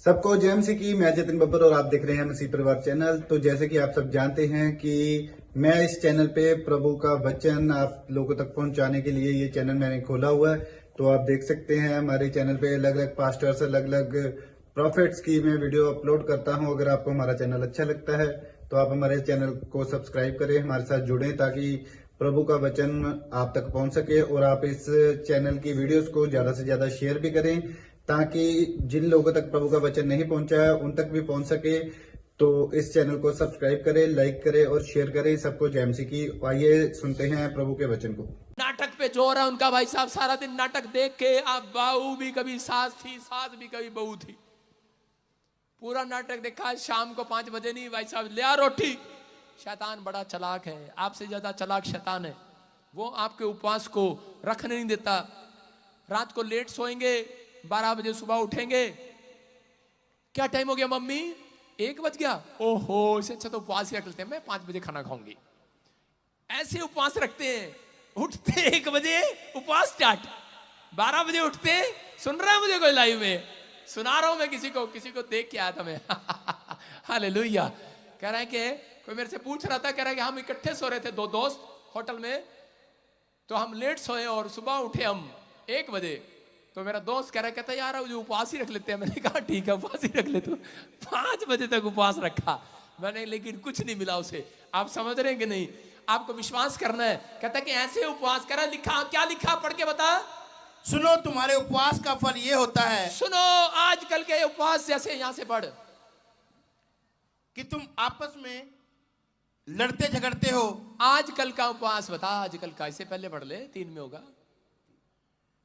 सबको जय मसीह की। मैं जतिन बब्बर और आप देख रहे हैं मसीह परिवार चैनल। तो जैसे कि आप सब जानते हैं कि मैं इस चैनल पे प्रभु का वचन आप लोगों तक पहुंचाने के लिए ये चैनल मैंने खोला हुआ है। तो आप देख सकते हैं हमारे चैनल पे अलग अलग पास्टर्स, अलग अलग प्रॉफिट्स की मैं वीडियो अपलोड करता हूं। अगर आपको हमारा चैनल अच्छा लगता है तो आप हमारे चैनल को सब्सक्राइब करें, हमारे साथ जुड़ें ताकि प्रभु का वचन आप तक पहुंच सके। और आप इस चैनल की वीडियोस को ज्यादा से ज्यादा शेयर भी करें ताकि जिन लोगों तक प्रभु का वचन नहीं पहुंचा है उन तक भी पहुंच सके। तो इस चैनल को सब्सक्राइब करें, लाइक करें और शेयर करें। सबको जय मसीह की। आइए सुनते हैं प्रभु के वचन को। नाटक पे जोर है उनका भाई साहब। सारा दिन नाटक देख के अब बहू भी कभी सास थी, सास भी कभी बहू थी। पूरा नाटक देखा। शाम को 5 बजे नहीं भाई साहब ले आ रोटी। शैतान बड़ा चालाक है, आपसे ज्यादा चालाक शैतान है। वो आपके उपवास को रखने नहीं देता। रात को लेट सोएंगे, 12 बजे सुबह उठेंगे। क्या टाइम हो गया मम्मी? 1 बज गया। ओहो, इससे अच्छा तो उपवास ही रख लेते हैं, मैं 5 बजे खाना खाऊंगी। ऐसे उपवास रखते हैं। उठते 1 बजे, उपवास स्टार्ट। 12 बजे उठते। सुन रहा है मुझे कोई लाइव में? सुना रहा हूं मैं किसी को देख के आया था मैं। हालेलुया। कह रहा है कि कोई मेरे से पूछ रहा था, कह रहा है कि हम इकट्ठे सो रहे थे 2 दोस्त होटल में, तो हम लेट सोए और सुबह उठे हम 1 बजे। तो मेरा दोस्त कह रहा है, कहता यार जो उपवास ही रख लेते हैं। मैंने कहा ठीक है उपवास ही रख लेते। 5 बजे तक उपवास रखा मैंने, लेकिन कुछ नहीं मिला उसे। आप समझ रहे हैं कि नहीं? आपको विश्वास करना है। कहता कि ऐसे उपवास करा। लिखा क्या? लिखा पढ़ के बता। सुनो, तुम्हारे उपवास का फल ये होता है। सुनो, आजकल के उपवास जैसे, यहां से पढ़, कि तुम आपस में लड़ते झगड़ते हो। आजकल का उपवास बता। आजकल का, इससे पहले पढ़ ले, 3 में होगा।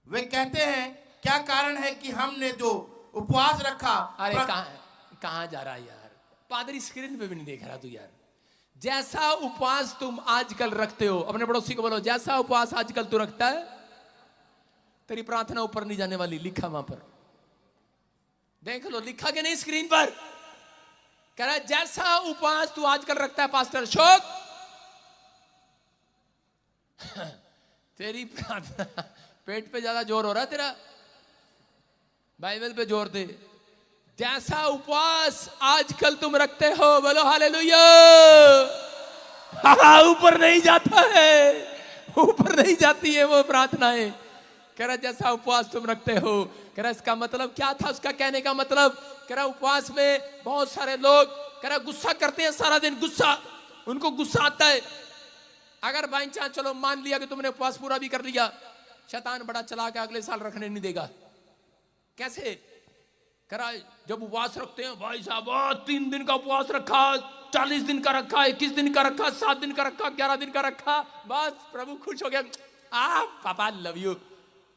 वे कहते हैं क्या कारण है कि हमने जो उपवास रखा। अरे कहां जा रहा है यार? पादरी स्क्रीन पे भी नहीं देख रहा तू यार। जैसा उपवास तुम आजकल रखते हो, अपने पड़ोसी को बोलो जैसा उपवास आजकल तू रखता है तेरी प्रार्थना ऊपर नहीं जाने वाली। लिखा वहां पर, देख लो लिखा कि नहीं स्क्रीन पर। कह रहा है जैसा उपवास तू आजकल रखता है पास्टर अशोक, तेरी प्रार्थना, पेट पे ज्यादा जोर हो रहा है तेरा, बाइबल पे जोर दे। जैसा उपवास आजकल तुम रखते हो, बोलो हालेलुया। ऊपर नहीं जाता है, ऊपर नहीं जाती है वो प्रार्थनाएं। कह रहा जैसा उपवास तुम रखते हो। कह रहा इसका मतलब क्या था उसका कहने का मतलब? कह रहा उपवास में बहुत सारे लोग, कह रहा गुस्सा करते हैं सारा दिन। गुस्सा, उनको गुस्सा आता है। अगर बाई चांस चलो मान लिया कि तुमने उपवास पूरा भी कर लिया, शैतान बड़ा चलाक है, अगले साल रखने नहीं देगा। कैसे? कह रहा जब उपवास रखते हैं भाई साहब, 3 दिन का उपवास रखा, 40 दिन का रखा, 21 दिन का रखा, 7 दिन का रखा, 11 दिन का रखा, बस प्रभु खुश हो गया। पापा लव यू।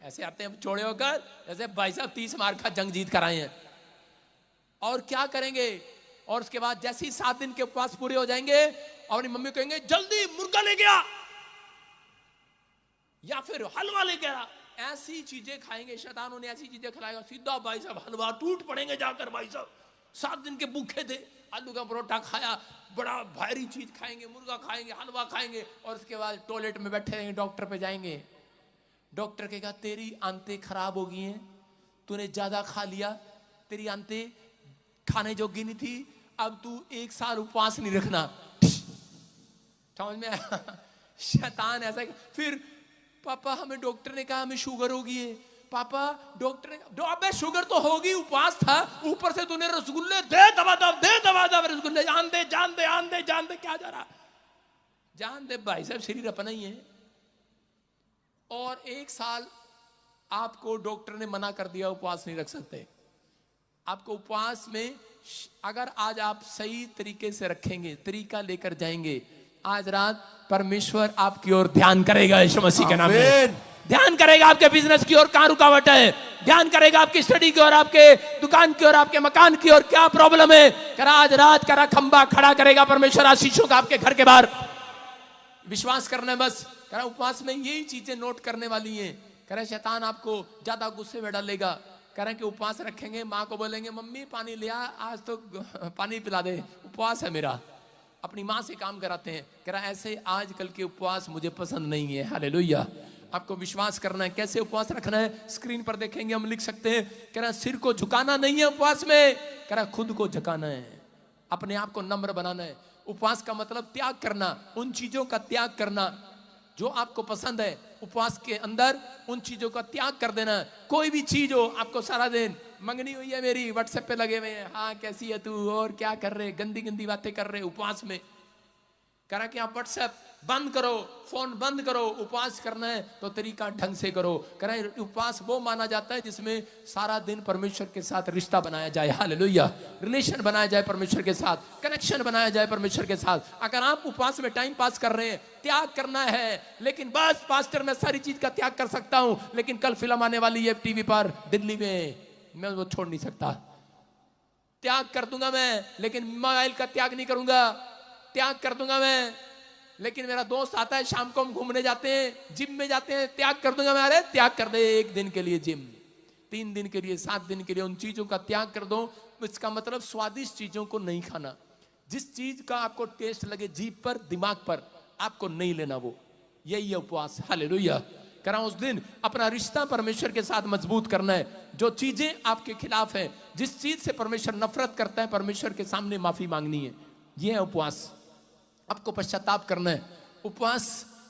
ऐसे आते हैं चौड़े होकर, जैसे भाई साहब 30 मार का जंग जीत कर आए हैं। और क्या करेंगे? और उसके बाद जैसे ही 7 दिन के उपवास पूरे हो जाएंगे, और अपनी मम्मी कहेंगे जल्दी मुर्गा ले गया या फिर हलवा ले गया। ऐसी चीजें खाएंगे, शैतान उन्हें ऐसी चीजें खिलाएगा, सीधा भाई साहब हलवा टूट पड़ेंगे जाकर। भाई साहब 7 दिन के भूखे थे, आलू का परोठा खाया, बड़ा भारी चीज खाएंगे, मुर्गा खाएंगे, हलवा खाएंगे। और उसके बाद टॉयलेट में बैठे रहेंगे, डॉक्टर पे जाएंगे। डॉक्टर कहेगा तेरी आंतें खराब हो गई हैं, तूने ज्यादा खा लिया, तेरी आंतें खाने जोगी नहीं थी, अब तू 1 साल उपवास नहीं रखना। समझ में आया? शैतान ऐसा। फिर पापा हमें डॉक्टर ने कहा हमें शुगर होगी है। पापा डॉक्टर ने, अबे शुगर तो होगी, उपवास था, ऊपर से तूने रसगुल्ले, दे दबा दब, दे दबा दब रसगुल्ले, जान दे जान दे जान दे जान दे। क्या जा रहा? जान दे भाई साहब, शरीर अपना ही है। और 1 साल आपको डॉक्टर ने मना कर दिया, उपवास नहीं रख सकते। आपको उपवास में अगर आज आप सही तरीके से रखेंगे, तरीका लेकर जाएंगे, आज रात परमेश्वर आपकी ओर ध्यान करेगा यीशु मसीह के नाम में। ध्यान करेगा आपके बिजनेस की ओर, कहां रुकावट है, ध्यान करेगा आपकी स्टडी की ओर, आपके दुकान की ओर, आपके मकान की ओर, क्या प्रॉब्लम है। करा आज रात करा खंबा खड़ा करेगा परमेश्वर आशीषों का आपके घर के बाहर। विश्वास करना है बस। कह रहा उपवास में यही चीजें नोट करने वाली हैं। कह रहा शैतान आपको ज्यादा गुस्से में डालेगा। कह रहे कि उपवास रखेंगे, माँ को बोलेंगे मम्मी पानी ले आ, आज तो पानी पिला दे, उपवास है मेरा। अपनी माँ से काम कराते हैं। कह रहा ऐसे आजकल के उपवास मुझे पसंद नहीं है। हालेलुया। आपको विश्वास करना है। कैसे उपवास रखना है? स्क्रीन पर देखेंगे, हम लिख सकते हैं। कह रहा सिर को झुकाना नहीं है उपवास में, कह रहा खुद को झुकाना है, अपने आप को नम्र बनाना है। उपवास का मतलब त्याग करना, उन चीजों का त्याग करना जो आपको पसंद है। उपवास के अंदर उन चीजों का त्याग कर देना। कोई भी चीज हो, आपको सारा दिन मंगनी हुई है मेरी, व्हाट्सएप पे लगे हुए हैं, हाँ कैसी है तू और क्या कर रहे, गंदी गंदी बातें कर रहे उपवास में। कह रहा कि आप व्हाट्सएप बंद करो, फोन बंद करो, उपवास करना है तो तरीका ढंग से करो। कह रहा है उपवास वो माना जाता है जिसमें सारा दिन परमेश्वर के साथ रिश्ता बनाया जाए, हालेलुया, रिलेशन बनाया जाए परमेश्वर के साथ, कनेक्शन बनाया जाए परमेश्वर के साथ। अगर आप उपवास में टाइम पास कर रहे हैं, त्याग करना है, लेकिन बस पास्टर मैं सारी चीज का त्याग कर सकता हूं, लेकिन कल फिल्म आने वाली है टीवी पर दिल्ली में, मैं वो छोड़ नहीं सकता, त्याग कर दूंगा मैं, लेकिन मोबाइल का त्याग नहीं करूंगा, त्याग कर दूंगा मैं, लेकिन मेरा दोस्त आता है शाम को हम घूमने जाते हैं, जिम में जाते हैं, त्याग कर दूंगा मैं। अरे त्याग कर दे, 1 दिन के लिए जिम, 3 दिन के लिए, 7 दिन के लिए, उन चीजों का त्याग कर दो। इसका मतलब स्वादिष्ट चीजों को नहीं खाना, जिस चीज का आपको टेस्ट लगे जीभ पर, दिमाग पर, आपको नहीं लेना, वो यही है उपवास, हालेलुया। कह रहा हूं उस दिन अपना रिश्ता परमेश्वर के साथ मजबूत करना है। जो चीजें आपके खिलाफ है, जिस चीज से परमेश्वर नफरत करता है, परमेश्वर के सामने माफी मांगनी है, यह है उपवास। आपको पश्चाताप करना है। उपवास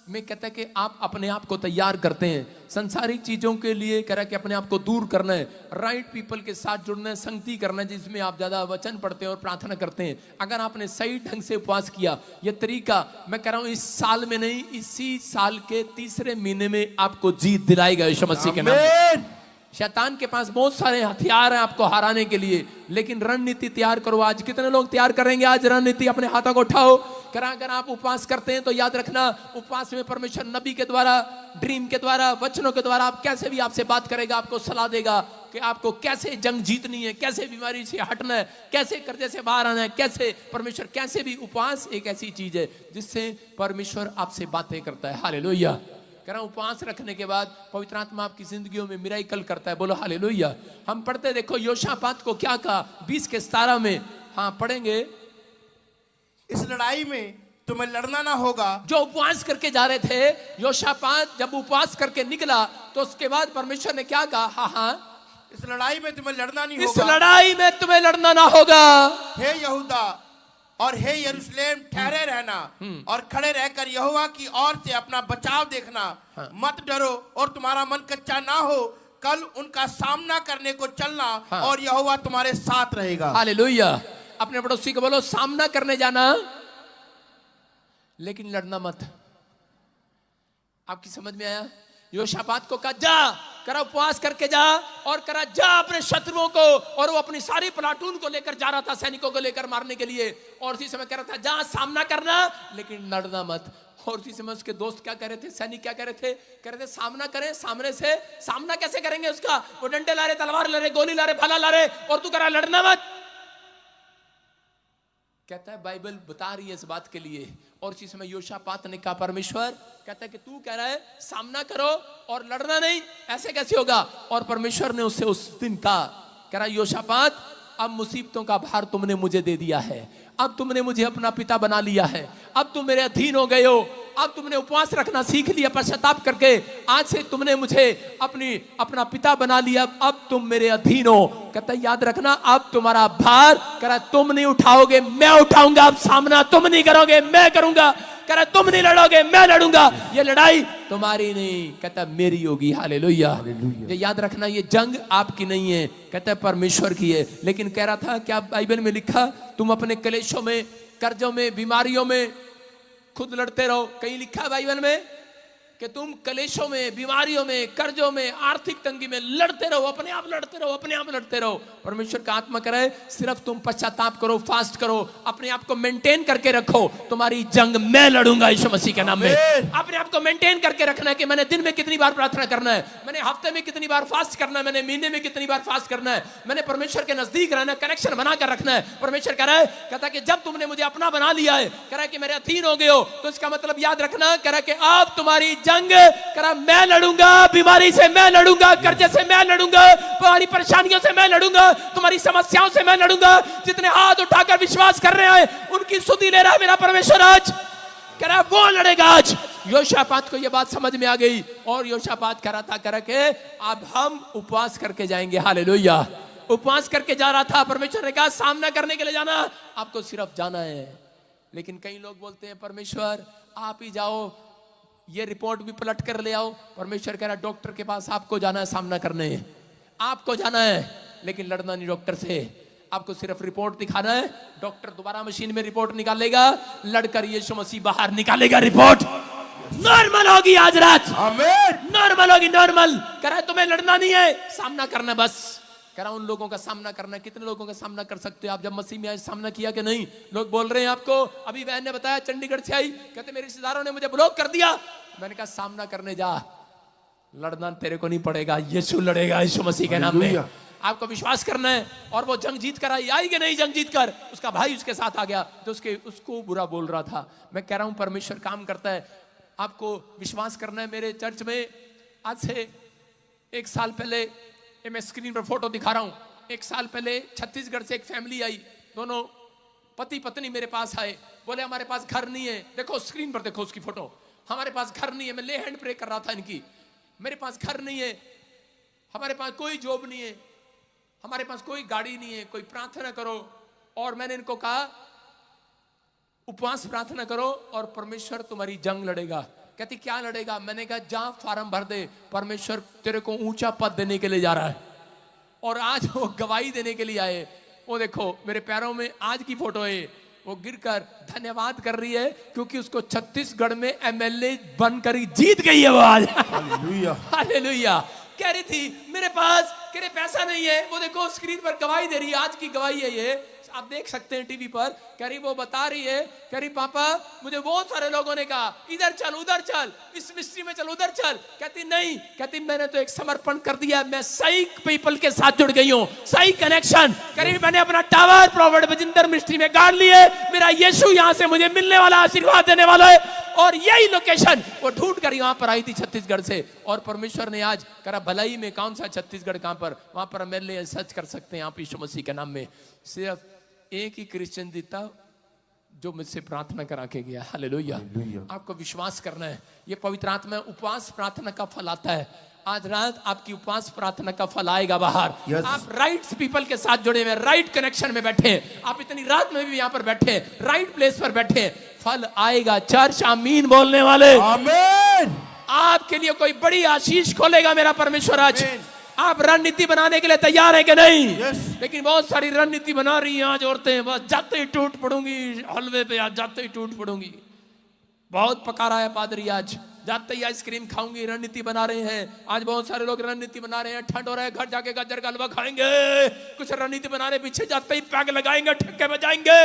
में कहता है कि आप अपने आप को तैयार करते हैं संसारिक चीजों के लिए। कह रहा है कि अपने आप को दूर करना है, राइट पीपल के साथ जुड़ना है, संगति करना है जिसमें आप ज्यादा वचन पढ़ते हैं और प्रार्थना करते हैं। अगर आपने सही ढंग से उपवास किया, यह तरीका मैं कह रहा हूं इस साल में नहीं, इसी साल के तीसरे महीने में आपको जीत दिलाएगा यीशु मसीह के नाम में। शैतान के पास बहुत सारे हथियार हैं आपको हराने के लिए, लेकिन रणनीति तैयार करो। आज कितने लोग तैयार करेंगे आज रणनीति? अपने हाथों को उठाओ। अगर आप उपवास करते हैं तो याद रखना, उपवास में परमेश्वर नबी के द्वारा, ड्रीम के द्वारा, वचनों के द्वारा आप कैसे भी आपसे बात करेगा, आपको सलाह देगा कि आपको कैसे जंग जीतनी है, कैसे बीमारी से हटना है, कैसे कर्जे से बाहर आना है, कैसे परमेश्वर, कैसे भी। उपवास एक ऐसी चीज है जिससे परमेश्वर आपसे बातें करता है, हालेलुया। कह रहा हूं उपवास रखने के बाद पवित्र आत्मा आपकी जिंदगियों में मिराकल करता है, बोलो हालेलुया। हम पढ़ते देखो योशापात को क्या कहा 20:17 में, हाँ पढ़ेंगे। इस लड़ाई में तुम्हें लड़ना ना होगा। जो उपवास करके जा रहे थे, योशापात जब उपवास करके निकला तो उसके बाद परमेश्वर ने क्या कहा? हाँ हाँ, इस लड़ाई में तुम्हें लड़ना नहीं इस होगा। लड़ाई में तुम्हें लड़ना ना होगा। हे यहूदा और हे यरूशलेम, ठहरे रहना और खड़े रहकर यहोवा की ओर से अपना बचाव देखना। हाँ। मत डरो और तुम्हारा मन कच्चा ना हो, कल उनका सामना करने को चलना। हाँ। और यहोवा तुम्हारे साथ रहेगा। हालेलुया। अपने पड़ोसी को बोलो सामना करने जाना, लेकिन लड़ना मत। आपकी समझ में आया? योशापात को कहा जा, करा उपवास करके जा, और करा जा अपने शत्रुओं को, और वो अपनी सारी प्लाटून को लेकर जा रहा था, सैनिकों को लेकर मारने के लिए। और उसी समय कह रहा था जा सामना करना, लेकिन लड़ना मत। और उसी समय उसके दोस्त क्या कह रहे थे, सैनिक क्या कह रहे थे? कह रहे थे सामना करें, सामने से। सामना कैसे करेंगे उसका? वो डंडे ला रहे, तलवार ला रहे, गोली ला रहे, भाला ला रहे, और तू कह रहा लड़ना मत। कहता है बाइबल बता रही है इस बात के लिए। और इसी समय योशापात ने कहा परमेश्वर कहता है कि तू कह रहा है सामना करो और लड़ना नहीं, ऐसे कैसे होगा? और परमेश्वर ने उससे उस दिन कहा, कह रहा योशापात अब मुसीबतों का भार तुमने मुझे दे दिया है, अब तुमने मुझे अपना पिता बना लिया है, अब तुम मेरे अधीन हो गए हो, अब तुमने उपवास रखना सीख लिया पश्चाताप करके, आज से तुमने मुझे अपना पिता बना लिया, अब तुम मेरे अधीन हो। कहता याद रखना अब तुम्हारा भार कह रहा तुम नहीं उठाओगे, मैं उठाऊंगा। अब सामना तुम नहीं करोगे, मैं करूंगा। कह रहा तुम नहीं लड़ोगे, मैं लड़ूंगा। ये लड़ाई तुम्हारी नहीं, कहता मेरी होगी। हालेलुया। ये याद रखना, ये जंग आपकी नहीं है, कहता है परमेश्वर की है। लेकिन कह रहा था क्या बाइबल में लिखा, तुम अपने कलेशों में, कर्जों में, बीमारियों में खुद लड़ते रहो। कहीं लिखा है बाइबल में कि तुम कलेशों में, बीमारियों में, कर्जों में, आर्थिक तंगी में लड़ते रहो, अपने आप लड़ते रहो, अपने आप लड़ते रहो। परमेश्वर का आत्मा करे सिर्फ तुम पश्चाताप करो, फास्ट करो, अपने आप को मेंटेन करके रखो। तुम्हारी जंग मैं लड़ूंगा यीशु मसीह के नाम में। अपने आप को मेंटेन करके रखना है कि मैंने दिन में कितनी बार प्रार्थना करना है, मैंने हफ्ते में कितनी बार फास्ट करना है, मैंने महीने में कितनी बार फास्ट करना है, मैंने परमेश्वर के नजदीक रहना, कनेक्शन बनाकर रखना है। परमेश्वर कह रहा है, कहता है कि जब तुमने मुझे अपना बना लिया है, कह रहा है कि मेरे अधीन हो गए हो, तो इसका मतलब याद रखना, कह रहा है कि अब तुम्हारी जंग करा मैं लड़ूंगा, बीमारी से मैं लड़ूंगा, कर्जे से मैं लड़ूंगा, तुम्हारी परेशानियों से मैं लड़ूंगा, तुम्हारी समस्याओं से मैं लड़ूंगा। जितने हाथ उठाकर विश्वास कर रहे हैं उनकी स्तुति ले रहा है मेरा परमेश्वर। आज कह रहा वो लड़ेगा। आज योशापात को यह बात समझ में आ गई और योशापात कह रहा था, कह रहा कि अब हम उपवास करके जाएंगे। हालेलुया। उपवास करके जा रहा था, परमेश्वर ने कहा सामना करने के लिए जाना, आपको सिर्फ जाना है। लेकिन कई लोग बोलते हैं परमेश्वर आप ही जाओ, ये रिपोर्ट भी पलट कर ले आओ। परमेश्वर कह रहा डॉक्टर के पास आपको जाना है, सामना करने आपको जाना है, लेकिन लड़ना नहीं डॉक्टर से। आपको सिर्फ रिपोर्ट दिखाना है, डॉक्टर दोबारा मशीन में रिपोर्ट निकालेगा, लड़कर यीशु मसीह बाहर निकालेगा। रिपोर्ट नॉर्मल होगी आज रात, आमीन। नॉर्मल होगी, नॉर्मल। कह रहा है तुम्हें लड़ना नहीं है, सामना करना बस। कह रहा उन लोगों का सामना करना, कितने लोगों का सामना कर सकते हो आप? जब मसीह में आए सामना किया कि नहीं? लोग बोल रहे हैं आपको, अभी बहन ने बताया चंडीगढ़ से आई, कहते मेरे रिश्तेदारों ने मुझे ब्लॉक कर दिया। मैंने कहा सामना करने जा, लड़ना तेरे को नहीं पड़ेगा, यीशु लड़ेगा यीशु मसीह के नाम में। आपको विश्वास करना है। और वो जंग जीत कर आई कि नहीं? जंग जीत कर उसका भाई उसके साथ आ गया तो उसको बुरा बोल रहा था। मैं कह रहा हूं परमेश्वर काम करता है, आपको विश्वास करना है। मेरे चर्च में आज से 1 साल पहले, ये मैं स्क्रीन पर फोटो दिखा रहा हूं, 1 साल पहले छत्तीसगढ़ से एक फैमिली आई, दोनों पति पत्नी मेरे पास आए, बोले हमारे पास घर नहीं है। देखो स्क्रीन पर देखो उसकी फोटो, हमारे पास घर नहीं है। मैं ले हैंड प्रे कर रहा था इनकी, मेरे पास घर नहीं है, हमारे पास कोई जॉब नहीं है, हमारे पास कोई गाड़ी नहीं है, कोई प्रार्थना करो। और मैंने इनको कहा उपवास प्रार्थना करो और परमेश्वर तुम्हारी जंग लड़ेगा। कहती क्या लड़ेगा? मैंने कहा जा फार्म भर दे, परमेश्वर तेरे को ऊंचा पद देने के लिए जा रहा है। और आज वो गवाही देने के लिए आए। वो देखो मेरे पैरों में आज की फोटो है, वो गिरकर धन्यवाद कर रही है क्योंकि उसको छत्तीसगढ़ में एमएलए बनकर ही जीत गई है वो आज। Hallelujah, hallelujah. कह रही थी मेरे पास पैसा नहीं है, वो देखो स्क्रीन पर गवाही दे रही है, आज की गवाही है ये, आप देख सकते हैं टीवी पर। कह रही वो बता रही है, कह रही पापा मुझे बहुत सारे लोगों ने कहा इधर चल उधर चल, इस मिस्ट्री में चल उधर चल। कहती नहीं, कहती मैंने तो एक समर्पण कर दिया, मैं सही पीपल के साथ जुड़ गई हूँ, सही कनेक्शन। कह रही मैंने अपना टावर प्रॉफिट बजिंदर मिस्ट्री में गाड़ लिए, मेरा यीशु यहाँ से मुझे मिलने वाला, आशीर्वाद देने वाला है। और यही लोकेशन वो ढूंढ कर यहाँ पर आई थी छत्तीसगढ़ से। और परमेश्वर ने आज करा भलाई में, कौन सा छत्तीसगढ़ कहां पर, वहां पर एमएलए सच कर सकते हैं आप यीशु मसीह के नाम में। सिर्फ एक ही क्रिश्चियन दिता जो मुझसे प्रार्थना करा के गया। हालेलुया। आपको विश्वास करना है, ये पवित्र आत्मा उपवास प्रार्थना का फल आता है। आज रात आपकी उपवास प्रार्थना का फल आएगा बाहर। आप राइट पीपल के साथ जुड़े हुए, राइट कनेक्शन में बैठे, आप इतनी रात में भी यहाँ पर बैठे, राइट प्लेस पर बैठे, फल आएगा। चर्च आमीन बोलने वाले, आमीन। आपके लिए कोई बड़ी आशीष खोलेगा मेरा परमेश्वर आज। आप रणनीति बनाने के लिए तैयार है कि नहीं? लेकिन बहुत सारी रणनीति बना रही हैं आज औरतें, बस जाते ही टूट पड़ूंगी हलवे पे, आज जाते ही टूट पड़ूंगी। बहुत पका रहा है पादरी, आज जाते ही आइसक्रीम खाऊंगी, रणनीति बना रहे हैं। आज बहुत सारे लोग रणनीति बना रहे हैं, ठंड हो रहा है घर जाके गाजर का हलवा खाएंगे, कुछ रणनीति बना रहे, पीछे जाते ही पैग लगाएंगे, ठक्के बजाएंगे,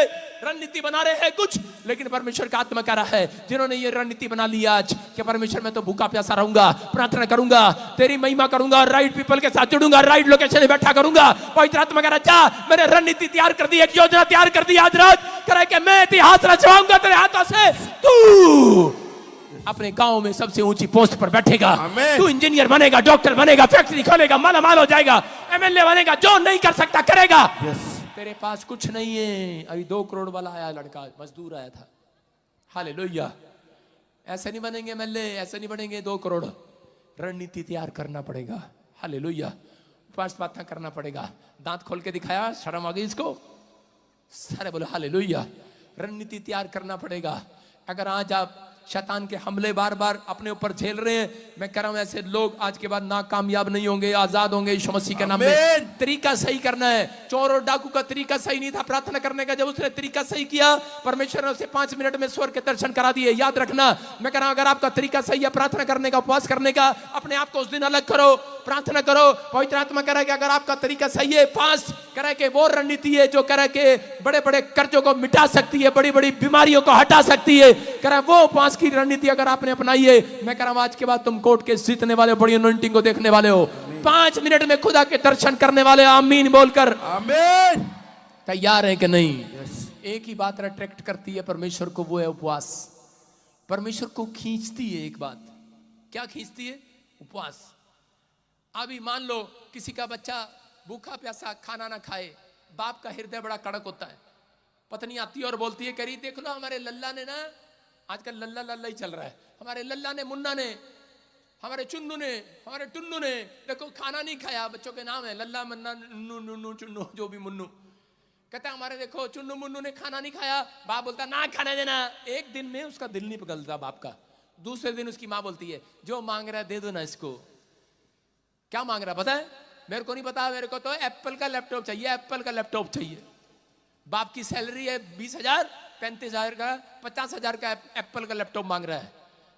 रणनीति बना रहे हैं कुछ। लेकिन परमेश्वर का आत्मा कह रहा है जिन्होंने ये रणनीति बना ली आज कि परमेश्वर मैं तो भूखा प्यासा रहूंगा, प्रार्थना करूंगा, तेरी महिमा करूंगा, राइट पीपल के साथ जुड़ूंगा, राइट लोकेशन में बैठा करूंगा। पवित्र आत्मा कह रहा जा मैंने रणनीति तैयार कर दी, एक योजना तैयार कर दी। आज रात कह रहा कि मैं इतिहास रचवाऊंगा तेरे हाथों से, तू अपने गांव में सबसे ऊंची पोस्ट पर बैठेगा, तू इंजीनियर बनेगा, डॉक्टर बनेगा, फैक्ट्री खोलेगा, माला माल हो जाएगा, एमएलए बनेगा, जो नहीं कर सकता करेगा। तेरे पास कुछ नहीं है। अभी 2 करोड़ वाला आया लड़का, मजदूर आया था। हालेलुया। ऐसे नहीं बनेंगे एमएलए, ऐसे नहीं बनेंगे 2 करोड़। रणनीति तैयार करना पड़ेगा। हालेलुया। उपवास प्रार्थना करना पड़ेगा। दांत खोल के दिखाया, शर्म आ गई इसको, सारे बोले हालेलुया। रणनीति तैयार करना पड़ेगा। अगर आज आप शैतान के हमले बार बार अपने ऊपर झेल रहे हैं, मैं कह रहा हूं ऐसे लोग आज के बाद नाकामयाब नहीं होंगे, आजाद होंगे यीशु मसीह के नाम में। तरीका सही करना है। चोर और डाकू का तरीका सही नहीं था प्रार्थना करने का, जब उसने तरीका सही किया परमेश्वर ने उसे 5 मिनट में स्वर्ग के दर्शन करा दिए। याद रखना, मैं कह रहा हूं अगर आपका तरीका सही है प्रार्थना करने का, उपवास करने का, अपने आप को उस दिन अलग करो, प्रार्थना करो। पवित्र आत्मा कह रहा है कि अगर आपका तरीका सही है, फास्ट कह रहा है कि वो रणनीति है जो कह रहा है कि बड़े बड़े कर्जों को मिटा सकती है, बड़ी बड़ी बीमारियों को हटा सकती है, कह रहा है वो उपवास की रणनीति अगर आपने अपनाई है, मैं कह रहा हूं आज के बाद तुम कोर्ट के जीतने वाले, बड़ी अनॉइंटिंग को देखने वाले हो, 5 मिनट में खुदा के दर्शन करने वाले। आमीन बोलकर आमीन। तैयार है कि नहीं? एक ही बात अट्रैक्ट करती है परमेश्वर को, वो है उपवास। परमेश्वर को खींचती है एक बात। क्या खींचती है? उपवास। अभी मान लो किसी का बच्चा भूखा प्यासा खाना ना खाए, बाप का हृदय बड़ा कड़क होता है। पत्नी आती है और बोलती है, करी देख लो हमारे लल्ला ने ना, आजकल लल्ला लल्ला ही चल रहा है, हमारे लल्ला ने, मुन्ना ने हमारे टुन्नू ने देखो खाना नहीं खाया, बच्चों के नाम है लल्ला मन्ना नन्नू नुन्नू चुन्नू जो भी मुन्नू, कहता है हमारे देखो चुन्नू मुन्नू ने खाना नहीं खाया। बाप बोलता ना खाने देना। एक दिन में उसका दिल नहीं पिघलता बाप का। दूसरे दिन उसकी माँ बोलती है जो मांग रहा है दे दो ना इसको। क्या मांग रहा है पता है? मेरे को नहीं पता, मेरे को तो एप्पल का लैपटॉप चाहिए, एप्पल का लैपटॉप चाहिए। बाप की सैलरी है 20,000, 35,000 का, 50,000 का एप्पल का लैपटॉप मांग रहा है।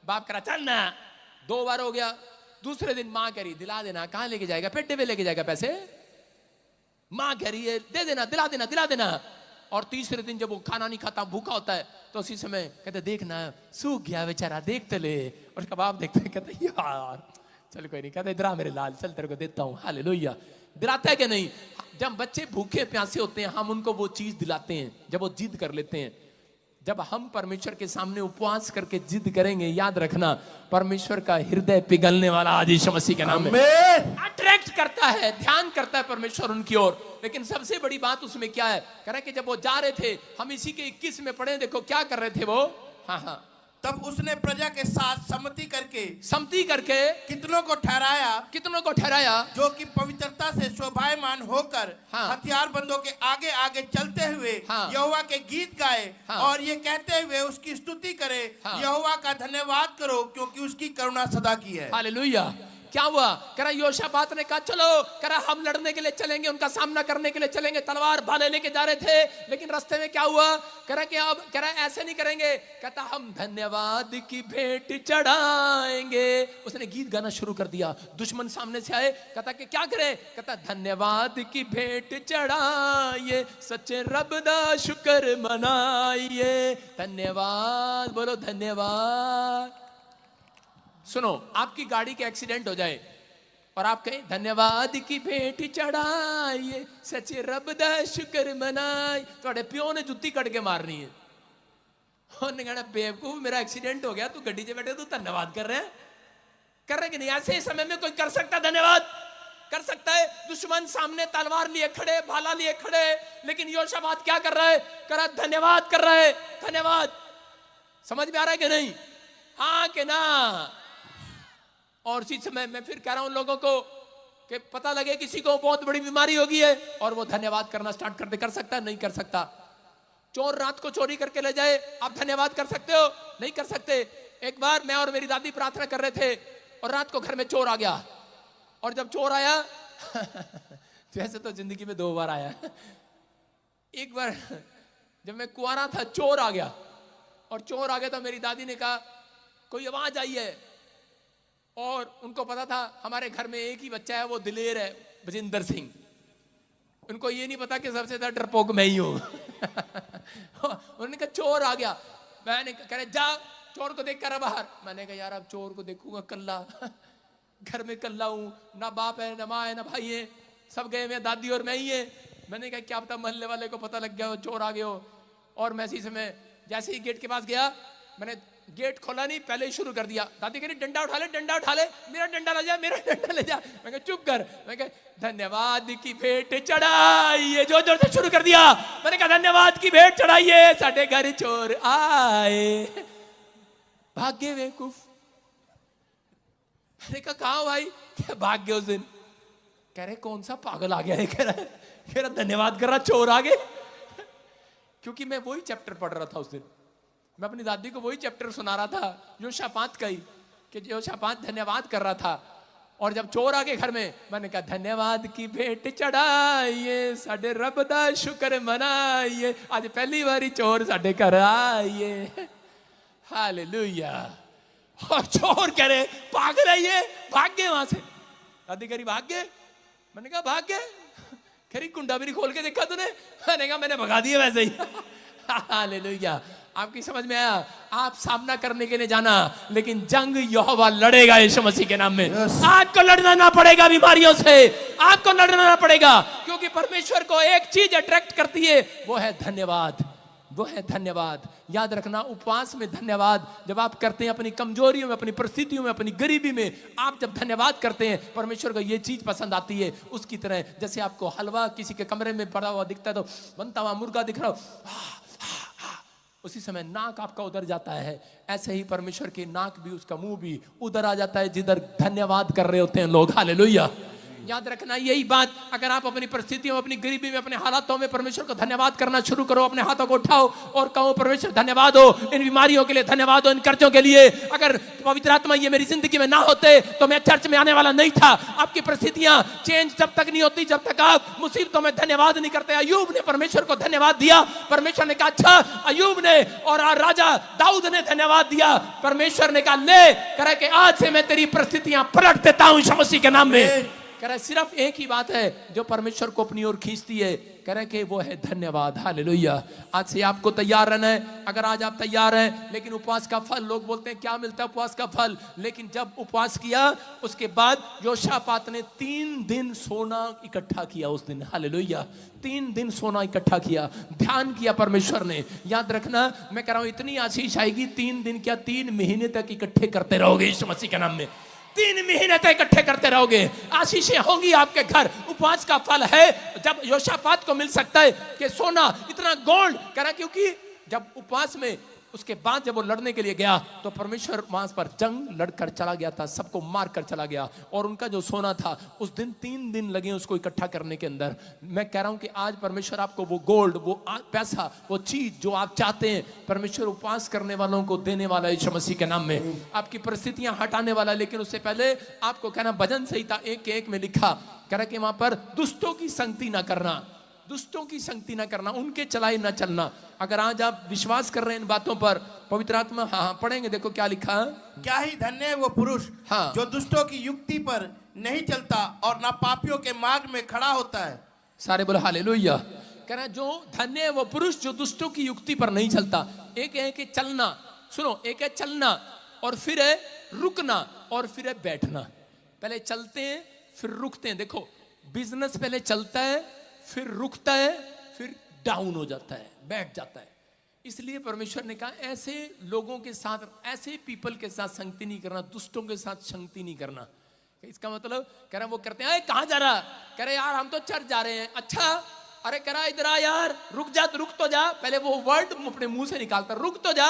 बाप करा चल ना, 2 बार हो गया। दूसरे दिन माँ कह रही दिला देना। कहाँ लेके जाएगा? पेड्डे पे लेके जाएगा पैसे। माँ कह रही है दे देना, दिला देना, दिला देना। और तीसरे दिन जब वो खाना नहीं खाता, भूखा होता है, तो उसी समय कहते देखना सूख गया बेचारा, देख तो ले। और उसका बाप देखते हैं, कहते यार चल कोई नहीं, कहते इधर आ मेरे लाल, चल तेरे को देता हूँ। हालेलुया। दिलाता है कि नहीं? जब बच्चे भूखे प्यासे होते हैं हम उनको वो चीज दिलाते हैं, जब वो जिद कर लेते हैं। जब हम परमेश्वर के सामने उपवास करके जिद करेंगे, याद रखना परमेश्वर का हृदय पिघलने वाला आज यीशु मसीह के नाम में अट्रैक्ट करता है, ध्यान करता है परमेश्वर उनकी ओर। लेकिन सबसे बड़ी बात उसमें क्या है? कह रहे कि जब वो जा रहे थे, हम इसी के 21 में पढ़े, देखो क्या कर रहे थे वो। हाँ, तब उसने प्रजा के साथ सम्मति करके कितनों को ठहराया जो कि पवित्रता से शोभायमान होकर हथियारबंदों के आगे आगे चलते हुए यहोवा के गीत गाए और ये कहते हुए उसकी स्तुति करे, यहोवा का धन्यवाद करो क्योंकि उसकी करुणा सदा की है। हालेलुया। क्या हुआ? कह रहा योशापात ने कहा चलो, कह रहा हम लड़ने के लिए चलेंगे, उनका सामना करने के लिए चलेंगे। तलवार भाले लेके जा रहे थे, लेकिन रास्ते में क्या हुआ? कह रहा कि अब कह रहा ऐसे नहीं करेंगे। कहता हम धन्यवाद की भेंट चढ़ाएंगे। उसने गीत गाना शुरू कर दिया। दुश्मन सामने से आए, कहता कि क्या करें? कहता धन्यवाद की भेंट चढ़ाइए, सच्चे रब दा शुक्र मनाइए। धन्यवाद बोलो, धन्यवाद। सुनो, आपकी गाड़ी के एक्सीडेंट हो जाए और आप कहें धन्यवाद की भेंट चढ़ाइए, सच्चे रब दा शुक्र मनाई, थोड़े प्यो ने जुत्ती कट के मारनी है। उन्होंने कहना बेवकूफ, मेरा एक्सीडेंट हो गया, तू गड्डी से बैठे, तू धन्यवाद कर रहे कि नहीं? ऐसे समय में कोई कर सकता धन्यवाद? कर सकता है। दुश्मन सामने तलवार लिए खड़े, भाला लिए खड़े, लेकिन योशापात क्या कर रहा है? कर रहा धन्यवाद कर रहा है। धन्यवाद। समझ में आ रहा है कि नहीं? हाँ कि ना? और इसी समय मैं फिर कह रहा हूं लोगों को कि पता लगे किसी को बहुत बड़ी बीमारी होगी है और वो धन्यवाद करना स्टार्ट कर सकता है? नहीं कर सकता। चोर रात को चोरी करके ले जाए, आप धन्यवाद कर सकते हो? नहीं कर सकते। एक बार मैं और मेरी दादी प्रार्थना कर रहे थे और रात को घर में चोर आ गया। और जब चोर आया वैसे तो जिंदगी में 2 बार आया। एक बार जब मैं कुंवारा था, चोर आ गया। और चोर आ गया तो मेरी दादी ने कहा कोई आवाज आई है, और उनको पता था हमारे घर में एक ही बच्चा है, वो दिलेर है, बजिंदर सिंह। उनको ये नहीं पता कि सबसे ज्यादा डरपोक मैं ही हूं। उन्होंने कहा चोर आ गया। मैंने कह रहे जा चोर को देख कर बाहर। मैंने कहा यार अब चोर को देखूंगा कल्ला, घर में कल्ला हूं, ना बाप है, ना माँ है, ना भाई है, सब गए, मैं दादी और मैं ही है। मैंने कहा क्या पता मोहल्ले वाले को पता लग गया हो, चोर आ गए हो। और मैं इसी समय जैसे ही गेट के पास गया, मैंने गेट खोला नहीं, पहले ही शुरू कर दिया। दादी कह रही डंडा उठा ले, डंडा उठा ले, मेरा डंडा ले जा, मेरा डंडा ले जा। मैं कहा चुप कर। मैं कहा धन्यवाद की भेंट चढ़ाइए, जोर जोर से शुरू कर दिया। मैंने कहा धन्यवाद की भेंट चढ़ाइए, साढ़े घर चोर आए। भाग्य बेवकूफ। मैंने कहा कहा भाई? क्या भाग्य उस दिन? कह रहे कौन सा पागल आ गया है? कह रहा धन्यवाद कर रहा, चोर आ गए। क्योंकि मैं वही चैप्टर पढ़ रहा था उस दिन, मैं अपनी दादी को वही चैप्टर सुना रहा था योशापात का ही, कि योशापात धन्यवाद कर रहा था। और जब चोर आ गए घर में, मैंने कहा धन्यवाद की भेंट चढ़ाइए, साडे रब दा शुक्र मनाइए, आज पहली बारी चोर साडे घर आइए। हालेलुया। और चोर कह रहे पागल है ये, भाग गए वहां से। दादी कह रही भाग गए? मैंने कहा भाग गए? कह रही कुंडा भी खोल के देखा तूने? मैंने कहा मैंने भगा दिया वैसे ही। हालेलुया। आपकी समझ में आया? आप सामना करने के लिए जाना, लेकिन जंग यहोवा लड़ेगा यीशु मसीह के नाम में। आपको लड़ना ना पड़ेगा बीमारियों से, आपको लड़ना ना पड़ेगा, क्योंकि परमेश्वर को एक चीज अट्रैक्ट करती है, वो है धन्यवाद। वो है धन्यवाद। याद रखना, उपवास में धन्यवाद जब आप करते हैं, अपनी कमजोरियों में, अपनी परिस्थितियों में, अपनी गरीबी में आप जब धन्यवाद करते हैं, परमेश्वर को ये चीज पसंद आती है। उसकी तरह जैसे आपको हलवा किसी के कमरे में पड़ा हुआ दिखता है, तो बनता हुआ मुर्गा दिख रहा हो, उसी समय नाक आपका उधर जाता है। ऐसे ही परमेश्वर के नाक भी, उसका मुंह भी उधर आ जाता है जिधर धन्यवाद कर रहे होते हैं लोग। हालेलुया। याद रखना यही बात, अगर आप अपनी परिस्थितियों, अपनी गरीबी में, अपने हालातों में परमेश्वर को धन्यवाद करना शुरू करो, अपने हाथों को उठाओ और कहो परमेश्वर धन्यवाद हो इन बीमारियों के लिए, धन्यवाद हो इन कर्जों के लिए। अगर पवित्र आत्मा ये मेरी जिंदगी में ना होते तो मैं चर्च में आने वाला नहीं था। आपकी परिस्थितियां चेंज जब तक नहीं होती, जब तक आप मुसीबतों में धन्यवाद नहीं करते। अय्यूब ने परमेश्वर को धन्यवाद दिया, परमेश्वर ने कहा अच्छा। अय्यूब ने और राजा दाऊद ने धन्यवाद दिया, परमेश्वर ने कहा ले करे कि आज से मैं तेरी परिस्थितियां पलट देता हूं यीशु मसीह के नाम में। कह रहे सिर्फ एक ही बात है जो परमेश्वर को अपनी ओर खींचती है, कह रहे कि वो है धन्यवाद। हालेलुया। आज से आपको तैयार रहना है। अगर आज आप तैयार हैं, लेकिन उपवास का फल, लोग बोलते हैं क्या मिलता है उपवास का फल, लेकिन जब उपवास किया उसके बाद योशापात ने 3 दिन सोना इकट्ठा किया उस दिन। हालेलुया। 3 दिन सोना इकट्ठा किया, ध्यान किया परमेश्वर ने। याद रखना, मैं कह रहा हूं इतनी आशीष आएगी, 3 दिन क्या 3 महीने तक इकट्ठे करते रहोगे यीशु मसीह के नाम में। 3 महीने तक इकट्ठे करते रहोगे, आशीषें होंगी आपके घर। उपवास का फल है जब योशापात को मिल सकता है कि सोना इतना गोल्ड करा, क्योंकि जब उपवास में उसके बाद जब वो लड़ने के लिए गया तो परमेश्वर वहां पर जंग लड़कर चला गया था, सबको मार कर चला गया। और उनका जो सोना था उस दिन 3 दिन लगे उसको इकट्ठा करने के अंदर। मैं कह रहा हूं कि आज परमेश्वर आपको वो गोल्ड, वो पैसा, वो चीज जो आप चाहते हैं, परमेश्वर उपवास करने वालों को देने वाला है यीशु मसीह के नाम में। आपकी परिस्थितियां हटाने वाला। लेकिन उससे पहले आपको कहना, भजन संहिता 1:1 में लिखा, कह रहा कि वहां पर दुष्टों की संगति ना करना, दुष्टों की संगति ना करना, उनके चलाए ना चलना। अगर आज आप विश्वास कर रहे हैं इन बातों पर, पवित्र आत्मा हाँ पढ़ेंगे, देखो क्या लिखा। क्या ही धन्य है वो पुरुष जो दुष्टों की युक्ति पर नहीं चलता और ना पापियों के मार्ग में खड़ा होता है। सारे बोलो हालेलुया। कह रहा जो धन्य है वो पुरुष जो दुष्टों की युक्ति पर नहीं चलता। एक है कि चलना, सुनो, एक है चलना और फिर है रुकना और फिर है बैठना। पहले चलते हैं फिर रुकते हैं। देखो बिजनेस पहले चलता है फिर रुकता है फिर डाउन हो जाता है, बैठ जाता है। इसलिए परमेश्वर ने कहा ऐसे लोगों के साथ, ऐसे पीपल के साथ संगति नहीं करना, दुष्टों के साथ संगति नहीं करना। इसका मतलब कह रहा वो करते हैं कहाँ जा रहा, कह रहे यार हम तो चर्च जा रहे हैं। अच्छा, अरे कह रहा इधर आ यार, रुक जा, रुक तो जा। पहले वो वर्ड अपने मुंह से निकालता, रुक तो जा,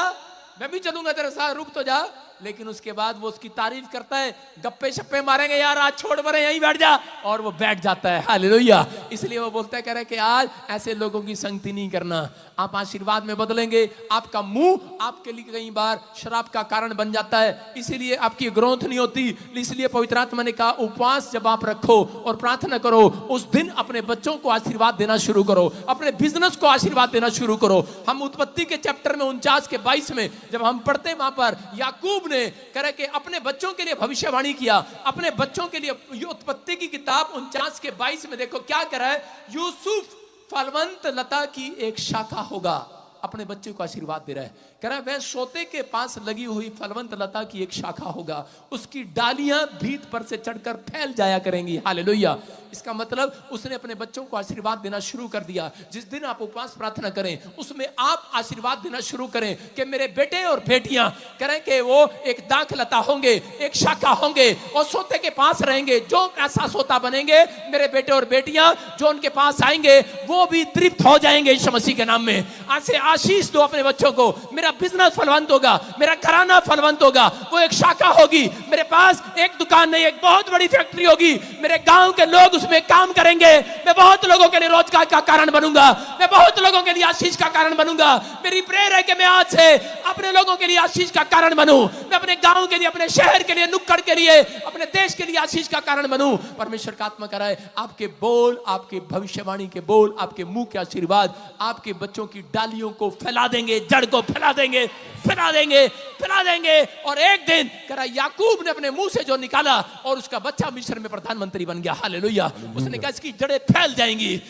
मैं भी चलूंगा तेरे साथ, रुक तो जा। लेकिन उसके बाद वो उसकी तारीफ करता है, गप्पे शप्पे मारेंगे यार, आज छोड़ परे यहीं बैठ जा, और वो बैठ जाता है। हालेलुया। इसलिए वो बोलता है, कह रहे कि आज ऐसे लोगों की संगति नहीं करना। आप आशीर्वाद में बदलेंगे, आपका मुंह आपके लिए कई बार शराब का कारण बन जाता है, इसीलिए आपकी ग्रोथ नहीं होती। इसलिए पवित्र आत्मा ने कहा उपवास जब आप रखो और प्रार्थना करो, उस दिन अपने बच्चों को आशीर्वाद देना शुरू करो, अपने बिजनेस को आशीर्वाद देना शुरू करो। हम उत्पत्ति के चैप्टर में 49:22 में जब हम पढ़ते हैं, वहां पर याकूब ने करे कि अपने बच्चों के लिए भविष्यवाणी किया, अपने बच्चों के लिए। उत्पत्ति की किताब 49:22 में देखो क्या करा है, यूसुफ फलवंत लता की एक शाखा होगा। अपने बच्चे को आशीर्वाद दे रहा है, कह रहा है वह सोते के पास लगी हुई फलवंत लता की एक शाखा होगा, उसकी डालियां भीत पर से चढ़कर फैल जाया करेंगी। हालेलुया। इसका मतलब उसने अपने बच्चों को आशीर्वाद देना शुरू कर दिया। जिस दिन आप उपवास प्रार्थना करें उसमें आप आशीर्वाद देना शुरू करें कि मेरे बेटे और बेटियां करें कि वो एक दाखलता होंगे, एक शाखा होंगे, और सोते के पास रहेंगे। जो ऐसा सोता बनेंगे मेरे बेटे और बेटियां जो उनके पास आएंगे वो भी तृप्त हो जाएंगे यीशु मसीह के नाम में। आज से आशीष दो अपने बच्चों को, मेरा बिजनेस फलवंत होगा, मेरा घराना फलवंत होगा, वो एक शाखा होगी। मेरे पास एक दुकान नहीं, एक बहुत बड़ी फैक्ट्री होगी, मेरे गांव के लोग उसमें काम करेंगे, मैं बहुत लोगों के लिए रोजगार का कारण बनूंगा, मैं बहुत लोगों के लिए आशीष का कारण बनूंगा। मेरी प्रेयर है कि मैं आज से अपने लोगों के लिए आशीष का कारण बनूं, मैं अपने गांव के लिए, अपने शहर के लिए, नुक्कड़ के लिए, अपने देश के लिए आशीष का कारण बनूं। परमेश्वर का आत्मा कह रहा है आपके बोल, आपके भविष्यवाणी के बोल, आपके मुंह के आशीर्वाद आपके बच्चों की डालियों को फैला देंगे, जड़ को फैला देंगे, फैला देंगे, फैला देंगे। और एक दिन कह रहा याकूब ने अपने मुंह से जो निकाला और उसका बच्चा मिस्र में प्रधानमंत्री बन गया। हालेलुया। उसने कहा इसकी जड़ें फैल जाएंगी।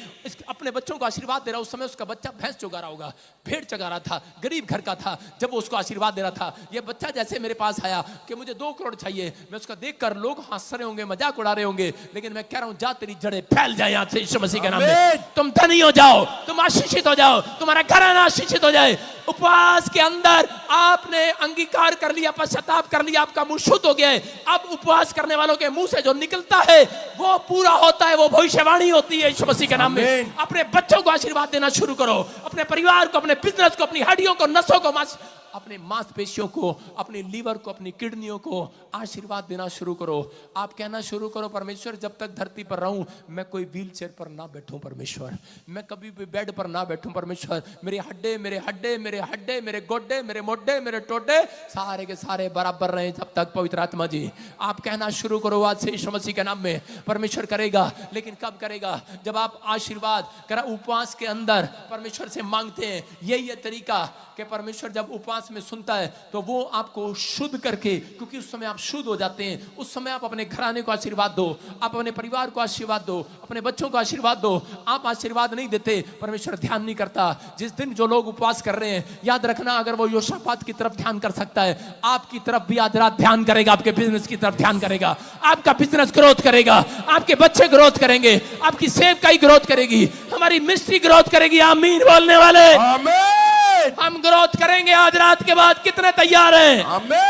अपने बच्चों को आशीर्वाद दे रहा, उस समय उसका बच्चा भैंस चुगा रहा होगा, भेड़ चगा रहा था, गरीब घर का था। जब वो उसको आशीर्वाद दे रहा था, ये बच्चा जैसे मेरे पास आया कि मुझे 2 करोड़ चाहिए, मैं उसका देखकर लोग हंस रहे होंगे, मजाक उड़ा रहे होंगे, लेकिन मैं कह रहा हूं जा तेरी जड़ें फैल जाए यहाँ से यीशु मसीह के नाम में। तुम धनी हो जाओ, तुम आशीषित हो जाओ, तुम्हारा घराना आशीषित हो जाए। उपवास के अंदर आपने अंगीकार कर लिया, पश्चाताप कर लिया, आपका मुंह शुद्ध हो गया है। अब उपवास करने वालों के मुंह से जो निकलता है वो पूरा होता है, वो भविष्यवाणी होती है यीशु मसीह के नाम में। अपने बच्चों को आशीर्वाद देना शुरू करो, अपने परिवार को, अपने बिजनेस को, अपनी हड्डियों को, नसों को, अपने मांसपेशियों को, अपने लीवर को, अपनी किडनियों को आशीर्वाद देना शुरू करो। आप कहना शुरू करो, परमेश्वर जब तक धरती पर रहूं मैं कोई व्हील चेयर पर ना बैठूं, परमेश्वर मैं कभी भी बेड पर ना बैठूं, परमेश्वर मेरे हड्डे मेरे गोड्डे, मेरे मोड्डे, मेरे टोड्डे सारे के सारे बराबर रहे जब तक। पवित्र आत्मा जी आप कहना शुरू करो आज से यीशु मसीह के नाम में। परमेश्वर करेगा, लेकिन कब करेगा? जब आप आशीर्वाद करा उपवास के अंदर परमेश्वर से मांगते हैं। यही है तरीका कि परमेश्वर जब उपवास में सुनता है तो वो आपको शुद्ध करके, क्योंकि उस समय आप शुद्ध हो जाते हैं, उस समय आप अपने घराने को आशीर्वाद दो, आप अपने परिवार को आशीर्वाद दो, अपने बच्चों को आशीर्वाद दो। आप आशीर्वाद नहीं देते, परमेश्वर ध्यान नहीं करता। जिस दिन जो लोग उपवास कर रहे हैं, याद रखना, अगर वो योशापात की तरफ ध्यान कर सकता है, आपकी तरफ भी आज रात ध्यान करेगा, आपके बिजनेस की तरफ ध्यान करेगा, आपका बिजनेस ग्रोथ करेगा, आपके बच्चे ग्रोथ करेंगे, आपकी सेवकाई ग्रोथ करेगी, हमारी मिनिस्ट्री ग्रोथ करेगी। आमीन बोलने वाले, हम ग्रोथ करेंगे आज रात के बाद। कितने तैयार हैं?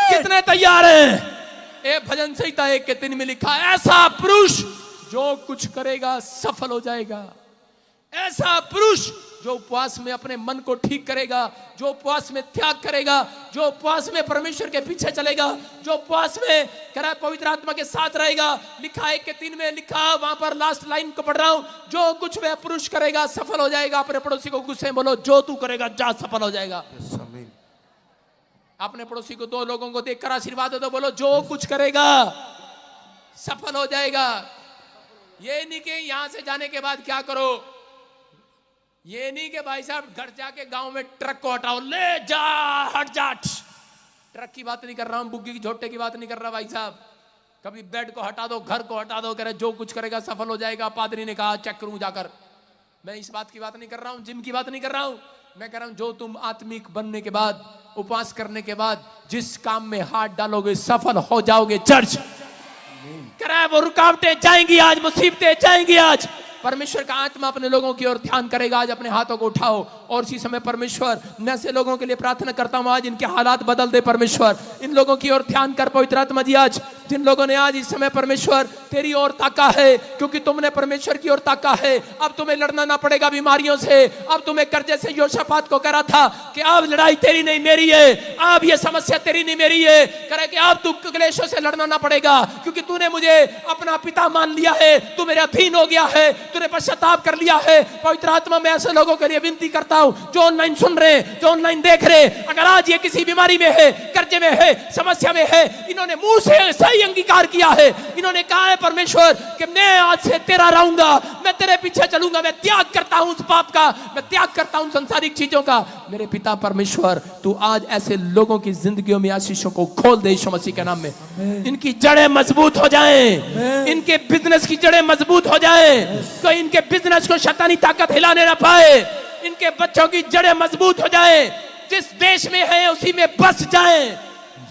कितने तैयार हैं? ए भजन संहिता 1:3 में लिखा है, ऐसा पुरुष जो कुछ करेगा सफल हो जाएगा। ऐसा पुरुष जो उपवास में अपने मन को ठीक करेगा, जो उपवास में त्याग करेगा, जो उपवास में परमेश्वर के पीछे चलेगा, जो उपवास में करा पवित्र आत्मा के साथ रहेगा। लिखा 1:3 में लिखा, वहां पर लास्ट लाइन को पढ़ रहा हूं, जो कुछ वह पुरुष करेगा सफल हो जाएगा। अपने पड़ोसी को गुस्से में बोलो, जो तू करेगा जा सफल हो जाएगा। अपने पड़ोसी को, दो लोगों को देखकर आशीर्वाद दो, बोलो जो कुछ करेगा सफल हो जाएगा। ये नहीं कि यहां से जाने के बाद क्या करो, ये नहीं कि भाई साहब घर जाके गांव में ट्रक को हटाओ, ले जा हट जा। ट्रक की बात नहीं कर रहा हूं, बुग्गी की झोटे की बात नहीं कर रहा भाई साहब। कभी बेड को हटा दो, घर को हटा दो, कह रहे जो कुछ करेगा सफल हो जाएगा। पादरी ने कहा चेक करूं जाकर। मैं इस बात की बात नहीं कर रहा हूं, जिम की बात नहीं कर रहा हूं। मैं कह रहा हूं जो तुम आत्मिक बनने के बाद, उपवास करने के बाद जिस काम में हाथ डालोगे सफल हो जाओगे। चर्च कह रहा है वो रुकावटें जाएंगी आज, मुसीबतें जाएंगी आज। परमेश्वर का आत्मा अपने लोगों की ओर ध्यान करेगा। आज अपने हाथों को उठाओ और इसी समय परमेश्वर, मैं ऐसे लोगों के लिए प्रार्थना करता हूं आज इनके हालात बदल दे। परमेश्वर इन लोगों की ओर ध्यान कर पवित्र आत्मा जी। आज जिन लोगों ने आज इस समय परमेश्वर तेरी ओर ताका है, क्योंकि तुमने परमेश्वर की ओर ताका है, अब तुम्हें लड़ना ना पड़ेगा बीमारियों से। अब तुम्हें कर्जे से योशापात को करा था कि अब लड़ाई तेरी नहीं मेरी है, अब ये समस्या तेरी नहीं मेरी है, करे कि अब तू क्लेशों से लड़ना ना पड़ेगा, क्योंकि तूने मुझे अपना पिता मान लिया है, तू मेरे अधीन हो गया है, तूने पश्चाताप कर लिया है। पवित्र आत्मा मैं ऐसे लोगों के लिए विनती करता हूं जो ऑनलाइन सुन रहे हैं, जो ऑनलाइन देख रहे हैं, अगर आज ये किसी बीमारी में है, कर्जे में है, समस्या में है, इन्होंने मुंह से सही अंगीकार किया है, इन्होंने कहा है परमेश्वर कि मैं आज से तेरा रहूंगा, मैं तेरे पीछे चलूंगा, मैं त्याग करता हूं उस पाप का, मैं त्याग करता हूं संसारिक चीजों का। मेरे पिता परमेश्वर तू आज ऐसे लोगों की जिंदगियों में आशीषों को खोल दे यीशु मसीह के नाम में। इनकी जड़ें मजबूत हो जाएं, इनके बिजनेस की जड़ें मजबूत हो जाएं, कोई इनके बिजनेस को शैतानी ताकत हिलाने ना पाए, इनके बच्चों की जड़ें मजबूत हो जाएं, जिस देश में है उसी में बस जाएं,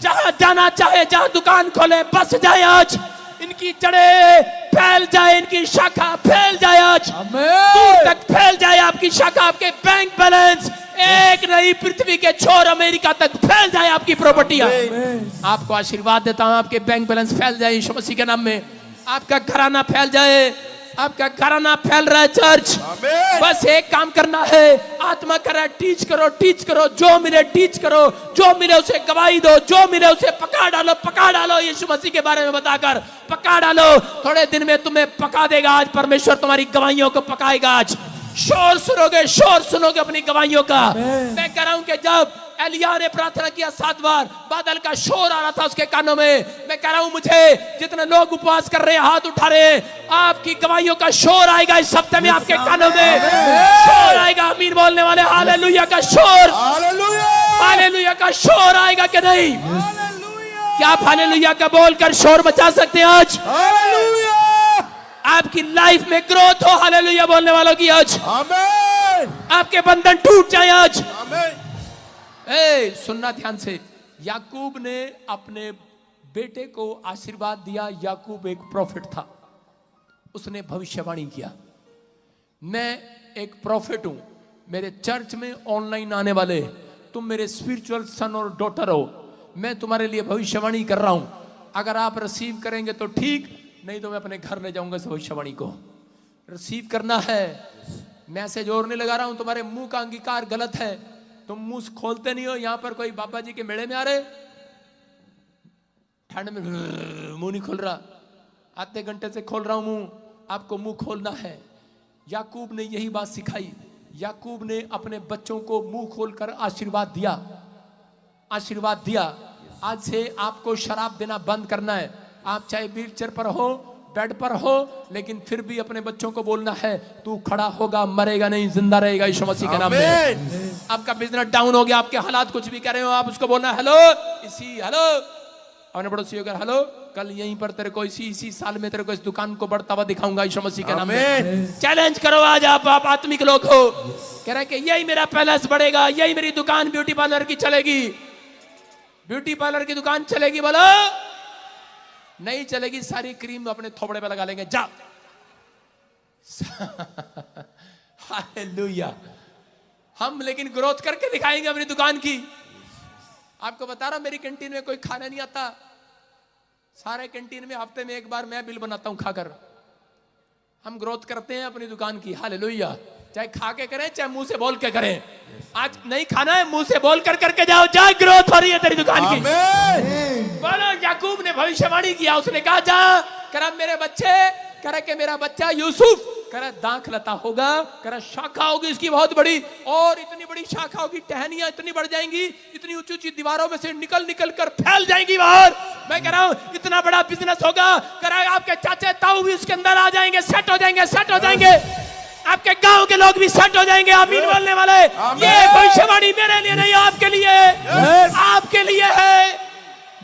जहां जाना चाहे, जहां दुकान खोले बस जाए। आज इनकी जड़ें फैल जाए, इनकी शाखा फैल जाए, आज दूर तक फैल जाए आपकी शाखा, आपके बैंक बैलेंस एक नई पृथ्वी के छोर अमेरिका तक फैल जाए आपकी प्रॉपर्टियां। आपको आशीर्वाद देता हूं, आपके बैंक बैलेंस फैल जाए यीशु मसीह के नाम में, आपका घराना फैल जाए, आपका घराना फैल रहा है। चर्च बस एक काम करना है, आत्मा कर रहा है टीच करो, टीच करो, जो मिले टीच करो, जो मिले उसे गवाही दो, जो मिले उसे पका डालो यीशु मसीह के बारे में बताकर पका डालो। थोड़े दिन में तुम्हें पका देगा आज परमेश्वर, तुम्हारी गवाहियों को पकाएगा। आज शोर सुनोगे अपनी गवाहियों का। मैं कह रहा हूं कि जब एलिया ने प्रार्थना किया 7 बार, बादल का शोर आ रहा था उसके कानों में। मैं कह रहा हूं मुझे जितने लोग उपवास कर रहे हैं, हाथ उठा रहे हैं, आपकी गवाहियों का शोर आएगा इस हफ्ते में, आपके कानों में शोर आएगा। आमीन बोलने वाले, हालेलुया का शोर, हालेलुया का शोर आएगा कि नहीं? क्या आप हालेलुया का बोलकर शोर मचा सकते हैं आज? आपकी लाइफ में ग्रोथ हो, हालेलुया बोलने वालों की आज। आपके बंधन टूट जाए आज। सुनना ध्यान से, याकूब ने अपने बेटे को आशीर्वाद दिया। याकूब एक प्रॉफिट था, उसने भविष्यवाणी किया, मैं एक प्रॉफिट हूं। मेरे चर्च में ऑनलाइन आने वाले तुम मेरे स्पिरिचुअल सन और डॉटर हो, मैं तुम्हारे लिए भविष्यवाणी कर रहा हूं, अगर आप रिसीव करेंगे तो ठीक, नहीं तो मैं अपने घर ले जाऊंगा इस भविष्यवाणी को। रिसीव करना है। मैसेज और नहीं लगा रहा हूं, तुम्हारे मुंह का अंगीकार गलत है, तुम मुंह खोलते नहीं हो। यहां पर कोई बाबा जी के मेले में आ रहे, ठंड में मुंह नहीं खोल रहा, आधे घंटे से खोल रहा हूं मुंह, आपको मुंह खोलना है। याकूब ने यही बात सिखाई। याकूब ने अपने बच्चों को मुंह खोलकर आशीर्वाद दिया, आशीर्वाद दिया। आज से आपको शराब देना बंद करना है। आप चाहे व्हीलचेयर पर हो, बेड पर हो, लेकिन फिर भी अपने बच्चों को बोलना है, तू खड़ा होगा, मरेगा नहीं, जिंदा रहेगा यीशु मसीह के नाम में। आपका बिजनेस डाउन हो गया, आपके हालात कुछ भी कह रहे हो, आप उसको बोलना हेलो इसी, हेलो अपने पड़ोसी होकर हेलो, कल यहीं पर तेरे को इसी साल में तेरे को इस दुकान को बढ़ता हुआ दिखाऊंगा यीशु मसीह के नाम में। चैलेंज करो आज, आप आत्मिक लोग हो। कह रहे कि यही मेरा पैलेस बढ़ेगा, यही मेरी दुकान ब्यूटी पार्लर की चलेगी, ब्यूटी पार्लर की दुकान चलेगी। बोलो नहीं चलेगी, सारी क्रीम अपने थोबड़े पे लगा लेंगे, जा। हालेलुया। हम लेकिन ग्रोथ करके दिखाएंगे अपनी दुकान की। आपको बता रहा हूं, मेरी कैंटीन में कोई खाना नहीं आता, सारे कैंटीन में हफ्ते में एक बार मैं बिल बनाता हूं खाकर। हम ग्रोथ करते हैं अपनी दुकान की। हालेलुया। चाहे खा के करें, चाहे मुंह से बोल के करें। आज नहीं खाना है, मुंह से बोल कर करके जाओ, जा, ग्रोथ हो रही है तेरी दुकान की। बोलो, याकूब ने भविष्यवाणी किया, उसने कहा जा, करा मेरे बच्चे, करा के मेरा बच्चा यूसुफ, करा दाखलता होगा, करा शाखा होगी इसकी बहुत बड़ी, और इतनी बड़ी शाखा होगी, टहनियां इतनी बढ़ जाएंगी, इतनी ऊंची ऊंची दीवारों में से निकल निकल कर फैल जाएंगी बाहर। मैं कह रहा हूं इतना बड़ा बिजनेस होगा, करा आपके चाचा ताऊ भी उसके अंदर आ जाएंगे, सेट हो जाएंगे, सेट हो जाएंगे, आपके गांव के लोग भी सेट हो जाएंगे। आमीन बोलने वाले। ये भविष्यवाणी मेरे लिए नहीं, आपके लिए, आपके लिए है।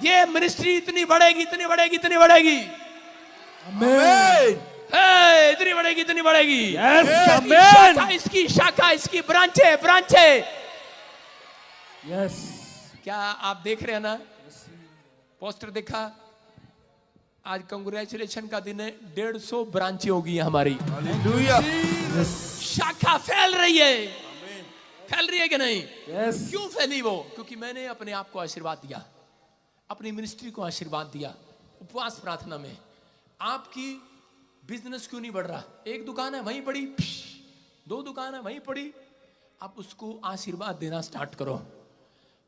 ये मिनिस्ट्री इतनी बढ़ेगी, इतनी बढ़ेगी, इतनी बढ़ेगी, इतनी बढ़ेगी, इतनी बढ़ेगी। इसकी शाखा, इसकी ब्रांचे, ब्रांचे। यस, क्या आप देख रहे हैं ना, पोस्टर देखा, आज कांग्रेचुलेशन का दिन है, 150 ब्रांचें होगी हमारी। शाखा फैल रही है, फैल रही है कि नहीं? क्यों फैली वो? क्योंकि मैंने अपने आप को आशीर्वाद दिया, अपनी मिनिस्ट्री को आशीर्वाद दिया। उपवास प्रार्थना में आपकी बिजनेस क्यों नहीं बढ़ रहा? एक दुकान है वहीं पड़ी, 2 दुकान है वहीं पड़ी, आप उसको आशीर्वाद देना स्टार्ट करो,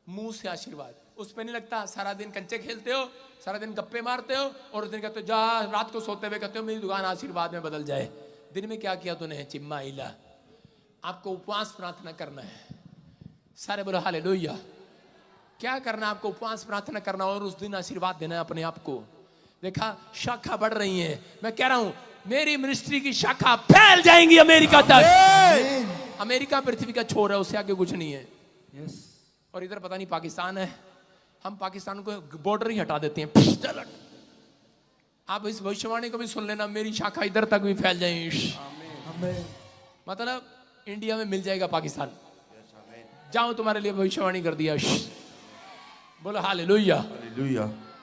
मुंह से आशीर्वाद। उस पे नहीं लगता, सारा दिन कंचे खेलते हो, सारा दिन गप्पे मारते हो, और उस दिन कहते हो जा, रात को सोते हुए कहते हो मेरी दुकान आशीर्वाद में बदल जाए। दिन में क्या किया तूने? चिम्मा इला। आपको उपवास प्रार्थना करना है। सारे बोलो हालेलुया। क्या करना? आपको उपवास प्रार्थना करना और उस दिन आशीर्वाद देना है अपने आप को। देखा, शाखा बढ़ रही है। मैं कह रहा हूं मेरी मिनिस्ट्री की शाखा फैल जाएंगी अमेरिका तक। अमेरिका पृथ्वी का छोर है, उससे आगे कुछ नहीं है। और इधर पता नहीं पाकिस्तान है, हम पाकिस्तान को बॉर्डर ही हटा देते हैं। आप इस भविष्यवाणी को भी सुन लेना, मेरी शाखा इधर तक भी फैल जाएगी। मतलब इंडिया में मिल जाएगा पाकिस्तान। जाओ, तुम्हारे लिए भविष्यवाणी कर दिया। बोलो हालेलुया।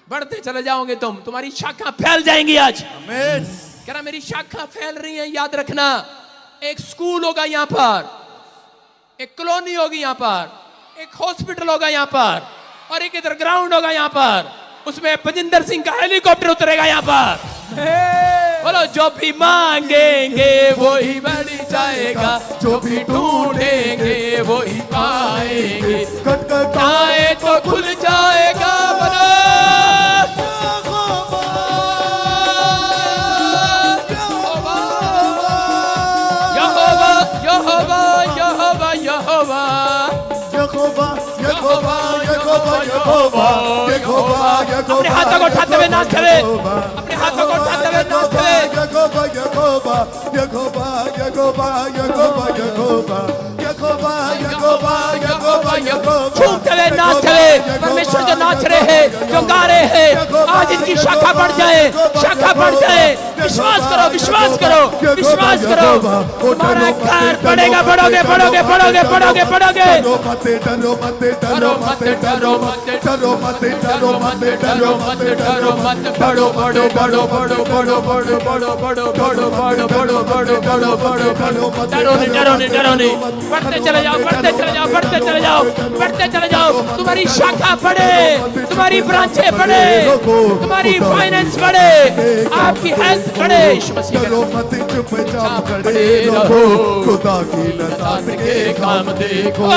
बढ़ते चले जाओगे तुम, तुम्हारी शाखा फैल जाएंगी आज। कह रहा मेरी शाखा फैल रही है। याद रखना, एक स्कूल होगा यहाँ पर, एक कॉलोनी होगी यहाँ पर, एक हॉस्पिटल होगा यहाँ पर, और एक इधर ग्राउंड होगा यहाँ पर, उसमें बजिंदर सिंह का हेलीकॉप्टर उतरेगा यहाँ पर। बोलो, जो भी मांगेंगे वो ही बढ़ जाएगा, जो भी ढूंढेंगे वो ही पाएंगे, खटखटाए तो खुल जाएगा। बोलो यहोवा, यहोवा, यहोवा, अपने हाथों को उठाते हुए नाचते हुए, अपने हाथों को उठाते हुए नाचते हुए, झूमते हुए नाचते हुए, परमेश्वर जो नाच रहे हैं, जो गा रहे हैं, आज इनकी शाखा बढ़ जाए, शाखा बढ़ जाए। विश्वास करो, विश्वास करो, विश्वास करो, तुम्हारा घर बढ़ेगा, बढ़ोगे, बढ़ोगे, बढ़ोगे, बढ़ोगे, बढ़ोगे। डरो मत, डरो मत, डरो मत, डरो मत, डरो मत, डरो मत, डरो मत, डरो मत, बढ़ो बढ़ो बढ़ो बढ़ो बढ़ो बढ़ो बढ़ो बढ़ो बढ़ो बढ़ो बढ़ो बढ़ो बढ़ो बढ़ो बढ़ो मत, डरो नहीं, डरो नहीं, डरो नहीं, बढ़ते चले जाओ, बढ़ते चले जाओ, बढ़ते चले जाओ, बढ़ते चले जाओ। तुम्हारी शाखा बढ़े, तुम्हारी ब्रांचें बढ़े, तुम्हारी फाइनेंस बढ़े, आपकी हेल्थ बढ़े। डरो मत, चुपचाप खड़े रहो, खुदा की नज़ात के काम देखो।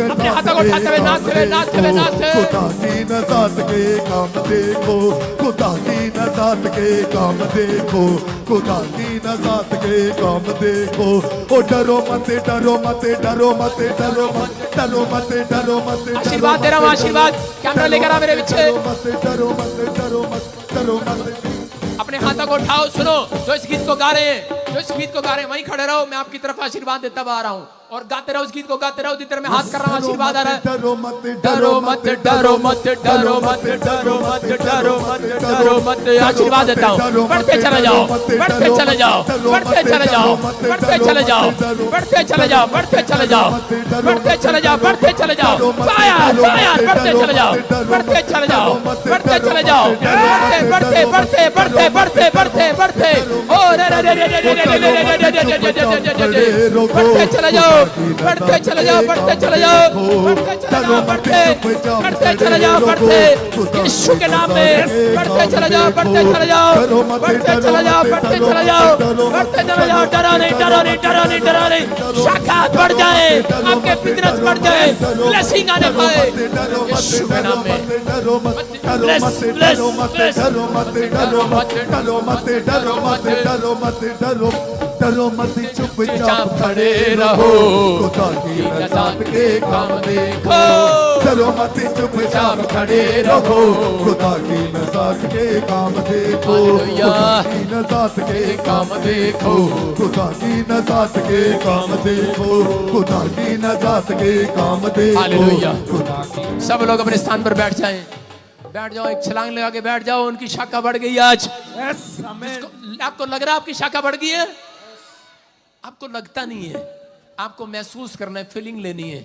अपने हाथों को उठाते हुए नाचते हुए, नाचते हुए, नाचते। खुदा की नज़ात के काम देखो, खुदा की नज़ात के काम देखो, खुदा की नज़ात के काम देखो। ओ डरो मत, डरो मत, डरो मत, डरो मत, डरो मत, डरो मत। आशीर्वाद दे रहा हूँ, आशीर्वाद। कैमरा लेकर आ मेरे पीछे। डरो मत, डरो मत, डरो मत, डरो मत। अपने हाथों को उठाओ, सुनो जो इस गीत को गा रहे हैं, जो इस गीत को गा रहे हैं, वहीं खड़े रहो। मैं आपकी तरफ आशीर्वाद देता हुआ आ रहा हूँ और गाते रहो, इस गीत को गाते रहो। जिधर मैं हाथ कर रहा हूँ, आशीर्वाद आ रहा है। डरो मत, डरो मत, डरो मत, डरो मत, डरो मत, डरो मत, डरो मत। आशीर्वाद देता हूँ। बढ़ते चले जाओ, बढ़ते चले जाओ, बढ़ते चले जाओ, बढ़ते चले जाओ, बढ़ते चले जाओ, बढ़ते चले जाओ, बढ़ते चले जाओ, बढ़ते चले जाओ। फायर, फायर, बढ़ते चले जाओ, बढ़ते चले जाओ, बढ़ते चले जाओ, बढ़ते बढ़ते बढ़ते बढ़ते बढ़ते बढ़ते बढ़ते। ओ रे रे रे रे रे रे रे रे रे रे रे रे रे। बढ़ते चले जाओ, बढ़ते चले जाओ, बढ़ते चले जाओ, बढ़ते चले जाओ, बढ़ते बढ़ते चले जाओ, बढ़ते यीशु के नाम में बढ़ते चले जाओ, बढ़ते चले जाओ, बढ़ते चले जाओ, बढ़ते चले जाओ, बढ़ते चले जाओ। डरो नहीं, डरो नहीं, डरो नहीं, डरो नहीं। शाखा बढ़ जाए, आपके बिजनेस बढ़ जाए, ब्लेसिंग आने पाए यीशु के नाम में। Bless, bless, bless. डरो मत, डरो मत, डरो मत, डरो मत, डरो मत, डरो डरो मत, चुपचाप खड़े रहो, खुदा की नज़ात के काम देखो। डरो मत, चुपचाप खड़े रहो, खुदा की नज़ात के काम देखो, खुदा की नज़ात के काम देखो, खुदा की नज़ात के काम देखो, खुदा की नज़ात के काम देखो। हालेलुया। खुदा की सब लोग अपने स्थान पर बैठ जाएं, बैठ जाओ, एक छलांग लगा के बैठ जाओ। उनकी शाखा बढ़ गई आज। आपको लग रहा है आपकी शाखा बढ़ गई है? आपको लगता नहीं है, आपको महसूस करना है, फीलिंग लेनी है।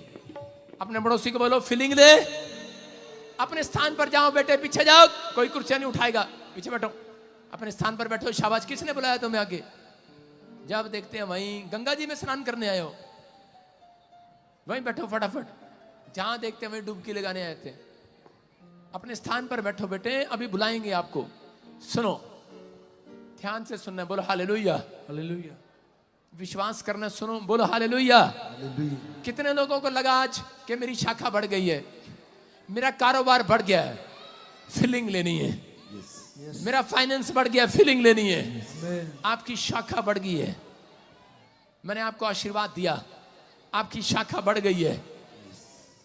अपने पड़ोसी को बोलो फीलिंग ले। अपने स्थान पर जाओ बेटे, पीछे जाओ, कोई कुर्सियां नहीं उठाएगा, पीछे बैठो, अपने स्थान पर बैठो। शाबाश, किसने बुलाया तुम्हें आगे? जब देखते हैं वहीं गंगा जी में स्नान करने आए हो, वहीं बैठो फटाफट। जहां देखते हैं वहीं डुबकी लगाने आए थे। अपने स्थान पर बैठो बेटे, अभी बुलाएंगे आपको। सुनो, ध्यान से सुनना, बोलो हालेलुया, हालेलुया। विश्वास करना, सुनो, बोलो हालेलुया। कितने लोगों को लगा आज कि मेरी शाखा बढ़ गई है, मेरा कारोबार बढ़ गया है, फीलिंग लेनी है। मेरा फाइनेंस बढ़ गया, फीलिंग लेनी है। आपकी शाखा बढ़ गई है। मैंने आपको आशीर्वाद दिया, आपकी शाखा बढ़ गई है।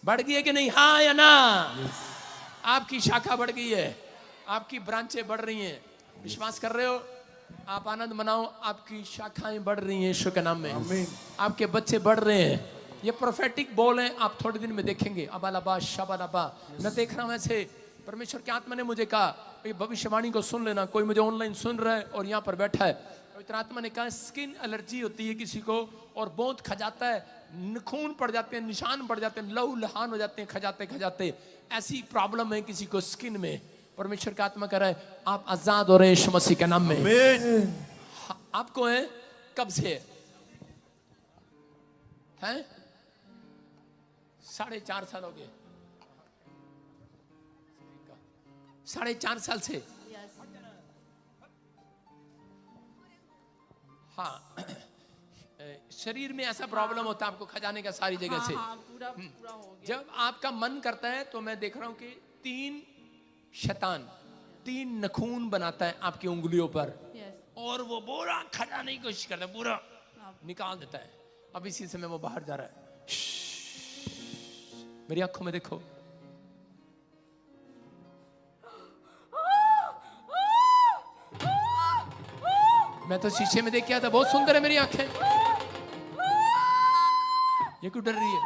बढ़ गई है कि नहीं? हाँ या ना? आपकी शाखा बढ़ गई है, आपकी ब्रांचें बढ़ रही हैं। विश्वास कर रहे हो? आप आनंद मनाओ, आपकी शाखाएं बढ़ रही हैं यीशु के नाम में। आपके बच्चे बढ़ रहे हैं। ये प्रोफेटिक बोल है, आप थोड़े दिन में देखेंगे। अबालाबा शबालाबा, मैं देख रहा हूं ऐसे। परमेश्वर के आत्मा ने मुझे कहा ये भविष्यवाणी को सुन लेना। कोई मुझे ऑनलाइन सुन रहा है और यहाँ पर बैठा है। पवित्र आत्मा ने कहा स्किन एलर्जी होती है किसी को और बहुत खजाता है, खून पड़ जाते हैं, निशान पड़ जाते हैं, लहू लहान हो जाते हैं खजाते खजाते। ऐसी प्रॉब्लम है किसी को स्किन में। परमेश्वर का आत्मा कह रहा है आप आजाद हो रहे हैं यीशु मसीह के नाम में। आपको है कब से है? 4.5 साल हो गए। 4.5 साल से। हाँ, शरीर में ऐसा प्रॉब्लम होता है आपको खजाने का सारी जगह से। पूरा हो गया। जब आपका मन करता है तो मैं देख रहा हूं कि 3 शैतान 3 नखून बनाता है आपकी उंगलियों पर और वो पूरा खजाने की कोशिश करता है, पूरा निकाल देता है। अब इसी समय वो बाहर जा रहा है। मेरी आंखों में देखो, मैं तो शीशे में देख के आया था, बहुत सुंदर है मेरी आंखें। ये क्यों डर रही है?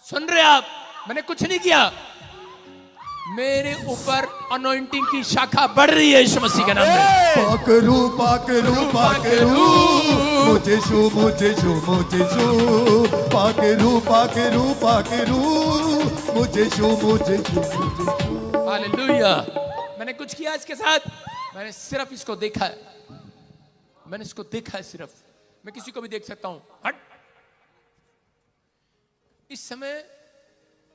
सुन रहे आप? मैंने कुछ नहीं किया, मेरे ऊपर अनॉइंटिंग की शाखा बढ़ रही है यीशु मसीह के नाम में। पाकरू पाकरू पाकरू, मुझे छू मुझे छू मुझे छू, पाकरू पाकरू पाकरू, मुझे छू मुझे छू मुझे छू। हालेलुया। मैंने कुछ किया इसके साथ? मैंने सिर्फ इसको देखा है, मैंने इसको देखा है सिर्फ। मैं किसी को भी देख सकता हूं। हट। इस समय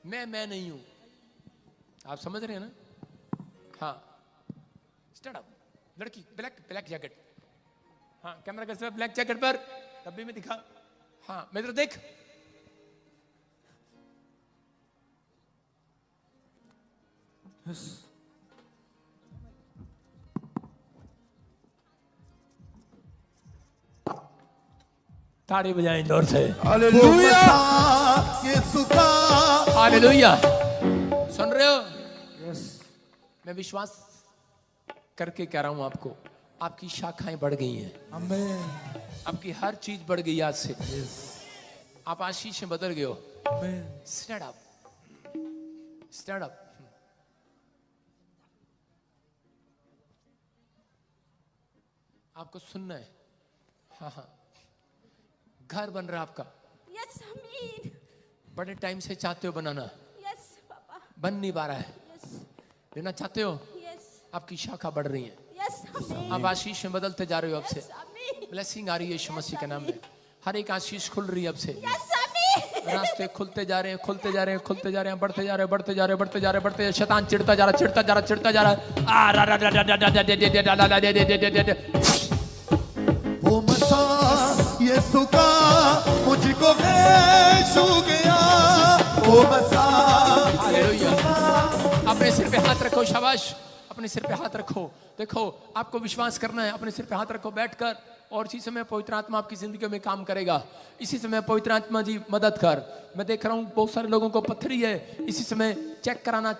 मैं नहीं हूं, आप समझ रहे हैं ना? हाँ, स्टैंड अप। लड़की ब्लैक जैकेट, हाँ कैमरा कैसे ब्लैक जैकेट पर डब्बे में दिखा। हाँ मेरे तरफ देख। ताड़ी बजाएं जोर से। हालेलुया, यीशु का हालेलुया। सुन रहे हो? मैं विश्वास करके कह रहा हूं आपको, आपकी शाखाएं बढ़ गई हैं। आमीन। आपकी हर चीज बढ़ गई आज से। आप आशीष में बदल गए हो। Stand up, stand up. आपको सुनना है। हाँ, घर बन रहा है आपका। यस आमीन। बड़े टाइम से चाहते हो बनाना, यस पापा। बन नहीं पा रहा है। यस लेना चाहते हो, यस आपकी शाखा बढ़ रही है। यस आमीन। आप आशीष में बदलते जा रहे हो। अब से आमीन। ब्लेसिंग आ रही है यीशु मसीह के नाम में। हर एक आशीष खुल रही है अब से। यस आमीन। रास्ते खुलते जा रहे हैं, खुलते जा रहे हैं, खुलते जा रहे हैं, बढ़ते जा रहे हैं, बढ़ते जा रहे हैं, बढ़ते जा रहे हैं, बढ़ते। शैतान चिढ़ता जा रहा, चिढ़ता जा रहा, चिढ़ता जा रहा। वो मसा यीशु का मुझको है छू गया, वो मसा। हालेलुया। अपने सिर पे हाथ रखो, शाबाश। अपने सिर पे हाथ रखो। देखो, आपको विश्वास करना है। अपने सिर पे हाथ रखो बैठकर, और इसी समय पवित्र आत्मा आपकी जिंदगी में काम करेगा। इसी समय पवित्र आत्मा जी मदद कर। मैं देख रहा हूँ बहुत सारे लोगों को पथरी है। इसी समय चेक कराना,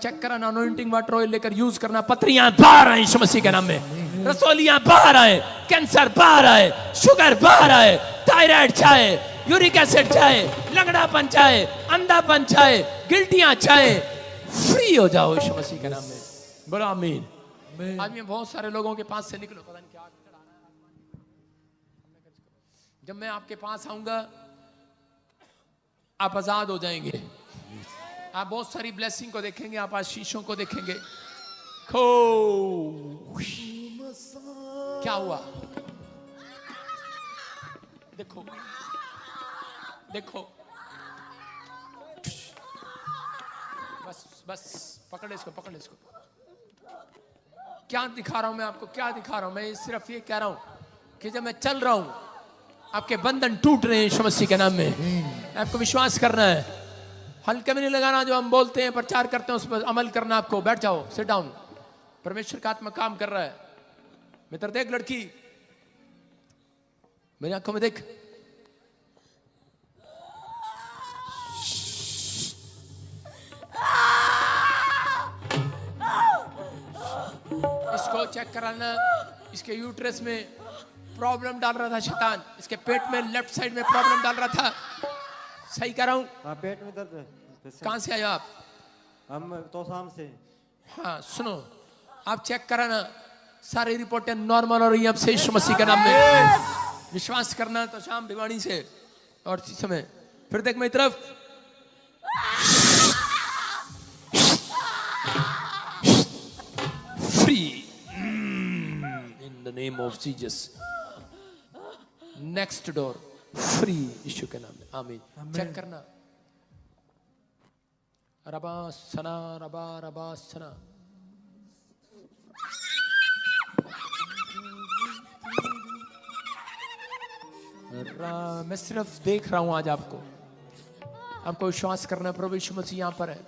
अनॉइंटिंग वाटर ऑयल लेकर यूज करना। पथरियां बाहर आए यीशु मसीह के नाम में। रसोलियां बाहर आए, कैंसर बाहर आए, शुगर बाहर आए, थायराइड चाहे, यूरिक एसिड चाहे, लंगड़ापन चाहे, अंधापन चाहे, गिल्टियां चाहे, फ्री हो जाओ यीशु मसीह के नाम में। बोलो आमीन। आज मैं बहुत सारे लोगों के पास से निकलो, पता नहीं क्या चढ़ाना है। जब मैं आपके पास आऊंगा, आप आजाद हो जाएंगे। आप बहुत सारी ब्लेसिंग को देखेंगे, आप आशीषों को देखेंगे। खो क्या हुआ? देखो, देखो, बस पकड़ ले इसको, पकड़ ले इसको। क्या दिखा रहा हूं मैं आपको, क्या दिखा रहा हूं मैं? सिर्फ ये कह रहा हूं कि जब मैं चल रहा हूं, आपके बंधन टूट रहे हैं यीशु मसीह के नाम में। आपको विश्वास करना है, हल्के में नहीं लगाना। जो हम बोलते हैं, प्रचार करते हैं, उस पर अमल करना। आपको बैठ जाओ, सिट डाउन। परमेश्वर का आत्मा काम कर रहा है। मित्र देख, लड़की मेरी आंखों में देख। इसको चेक कराना। इसके यूट्रस में प्रॉब्लम डाल रहा था शैतान। इसके पेट में लेफ्ट साइड में प्रॉब्लम डाल रहा था। सही कह रहा हूं? हाँ, पेट में दर्द है। कहां से आए हो आप? हम तो शाम से। हाँ सुनो, आप चेक कराना, सारी रिपोर्टें नॉर्मल हो रही है अब से यीशु मसीह के नाम में। विश्वास करना तो शाम भिवानी से। और इस समय फिर देख मेरी तरफ। Free in the name of Jesus. Next door free Yeshu के नाम में। आमीन। चेक करना। रबा सना, रबा रबा सना। मैं सिर्फ देख रहा हूं आज आपको। आपको विश्वास करना है, प्रभु यीशु मसीह यहां पर है।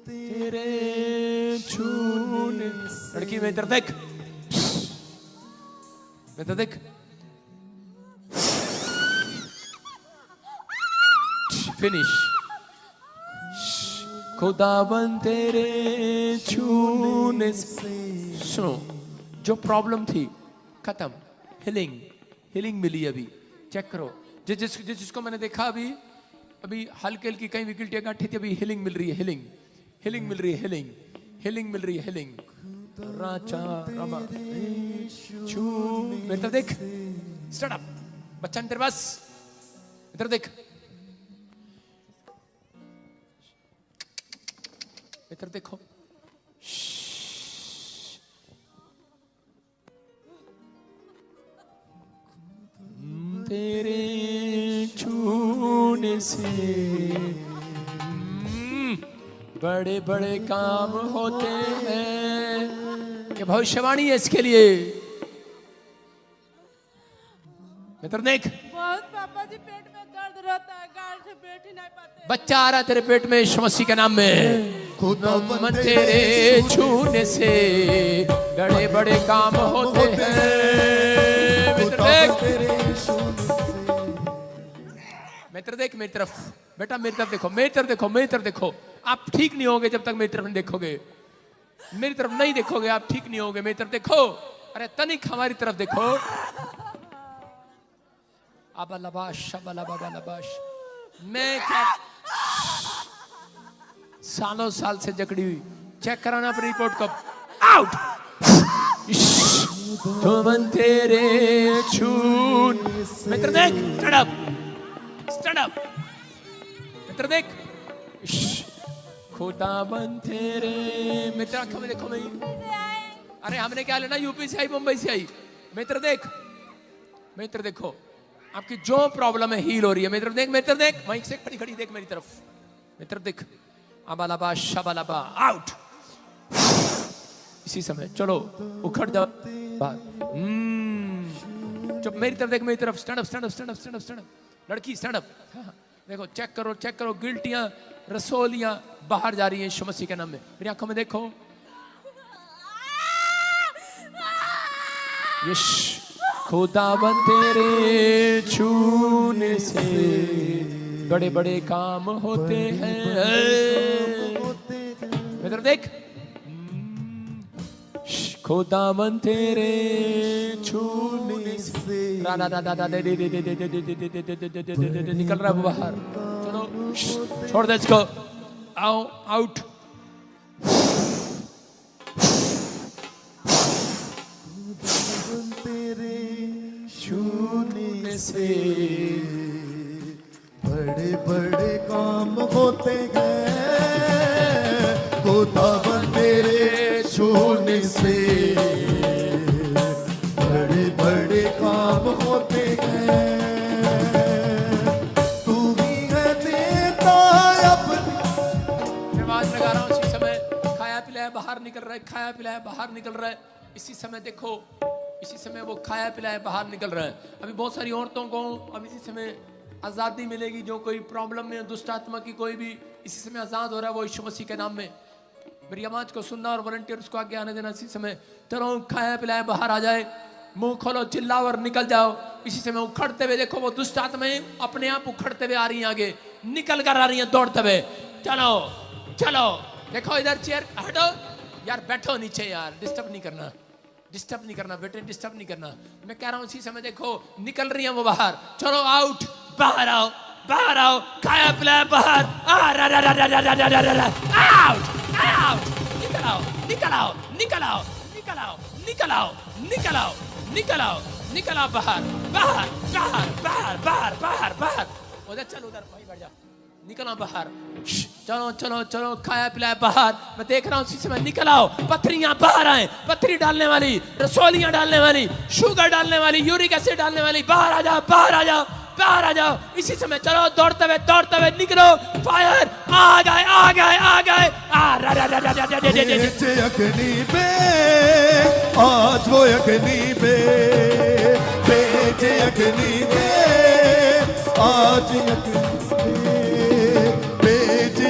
तेरे छूने। लड़की में इधर देख, मैं तो देख। फिनिश। खुदावन तेरे छूने से। सुनो, जो प्रॉब्लम थी खत्म। हीलिंग मिली। अभी चेक करो, जिसको मैंने देखा अभी हल्की हल्की कहीं भी गिल्टियां गांठी थी, अभी हीलिंग मिल रही है, हीलिंग मिल रही है, हीलिंग मिल रही है, हीलिंग। राजा रमा छू मेरी तरफ देख, स्टार्ट अप बच्चा तेरे पास, इधर देख, इधर देखो। तेरे छूने से बड़े बड़े काम होते हैं। ये भविष्यवाणी है इसके लिए। मित्र देख, बहुत पापा जी पेट में दर्द रहता है, गाल से बैठ ही नहीं पाते। बच्चा आ रहा तेरे पेट में यीशु मसीह के नाम में। खुदा तेरे छूने से बड़े बड़े काम होते हैं। मित्र देख, मित्र देख मेरी तरफ, बेटा मेरी तरफ देखो, मेरी तरफ देखो, मेरी तरफ देखो। आप ठीक नहीं होगे जब तक मेरी तरफ नहीं देखोगे। मेरी तरफ नहीं देखोगे आप ठीक नहीं होगे। मेरी तरफ देखो, अरे तनिक हमारी तरफ देखो। अबलबाश शबलबाश, मैं क्या सालों साल से जकड़ी हुई, चेक कराना अपनी रिपोर्ट को। आउट तुम तेरे छून। मित्र देख, स्टैंड अप मित्र देख, खुदाबंद तेरे। मित्र आंखों में देखो। मैं अरे हमने क्या लेना, यूपी से आई मुंबई से आई। मित्र देख, मित्र देखो, आपकी जो प्रॉब्लम है हील हो रही है। मित्र देख, मित्र देख, माइक से खड़ी खड़ी देख मेरी तरफ। मित्र देख, अबालाबा शबालाबा, आउट। इसी समय चलो उखड़ जाओ। चुप, मेरी तरफ देख, मेरी तरफ। Stand up, stand up, stand up, stand up, stand up. लड़की स्टैंड अप। देखो, चेक करो, चेक करो, गिल्टियां रसोलियां बाहर जा रही हैं यीशु मसीह के नाम में। मेरी आंखों में देखो। खुदाबंद तेरे छूने से बड़े बड़े काम होते हैं। इधर देख, खुदाबंद तेरे छूने से निकल रहा है बाहर। चलो छोड़ दे इसको, आओ आउट। छूने से बड़े बड़े काम होते हैं। खुदाबंद तेरे छूने से बड़े बड़े काम होते हैं। तू ही है देता अपनी। आवाज लगा रहा हूँ इसी समय। खाया पिलाया बाहर निकल रहा है, खाया पिलाया बाहर निकल रहा है। इसी समय देखो, इसी समय वो खाया पिलाया बाहर निकल रहा है। अभी बहुत सारी औरतों को अब इसी समय आजादी मिलेगी। जो कोई प्रॉब्लम में, दुष्ट आत्मा की कोई भी इसी समय आजाद हो रहा है, वो यीशु मसीह के नाम में। मेरी आवाज को सुनना और वॉलंटियर्स को आगे आने देना। इसी समय चलो खाया पिलाया बाहर आ जाए, मुंह खोलो, चिल्लाओ और निकल जाओ। इसी समय उखड़ते हुए देखो, वो दुष्ट आत्माएं अपने आप उखड़ते हुए आ रही हैं, आगे निकल कर आ रही हैं दौड़ते हुए। चलो चलो, देखो इधर चेयर हटो यार, बैठो नीचे यार, डिस्टर्ब नहीं करना, डिस्टर्ब नहीं करना बेटे, डिस्टर्ब नहीं करना। मैं कह रहा हूँ इसी समय देखो निकल रही है वो बाहर। चलो आउट, बाहर आओ, बाहर आओ, खाया पिलाया बाहर। आउट आउट, निकल आओ, निकल आओ, निकल आओ, निकल आओ, निकल आओ, निकल आओ, निकल आओ, निकल आओ बाहर, बाहर बाहर बाहर बाहर बाहर बाहर। उधर चल, उधर भाई बैठ जा, निकल आओ बाहर। चलो चलो चलो, खाया पिलाया बाहर। मैं देख रहा हूँ इसी समय, निकल आओ। पत्थरियां बाहर आए, पत्थरी डालने वाली, रसोलियां डालने वाली, शुगर डालने वाली, यूरिक एसिड डालने वाली, बाहर आ जाओ, बाहर आ जाओ, बाहर आ जाओ। इसी समय चलो, दौड़ते हुए निकलो। फायर, आ गए आ गए आ गए। अग्नि पे आज वो अग्नि पे, भेजे अग्नि पे आज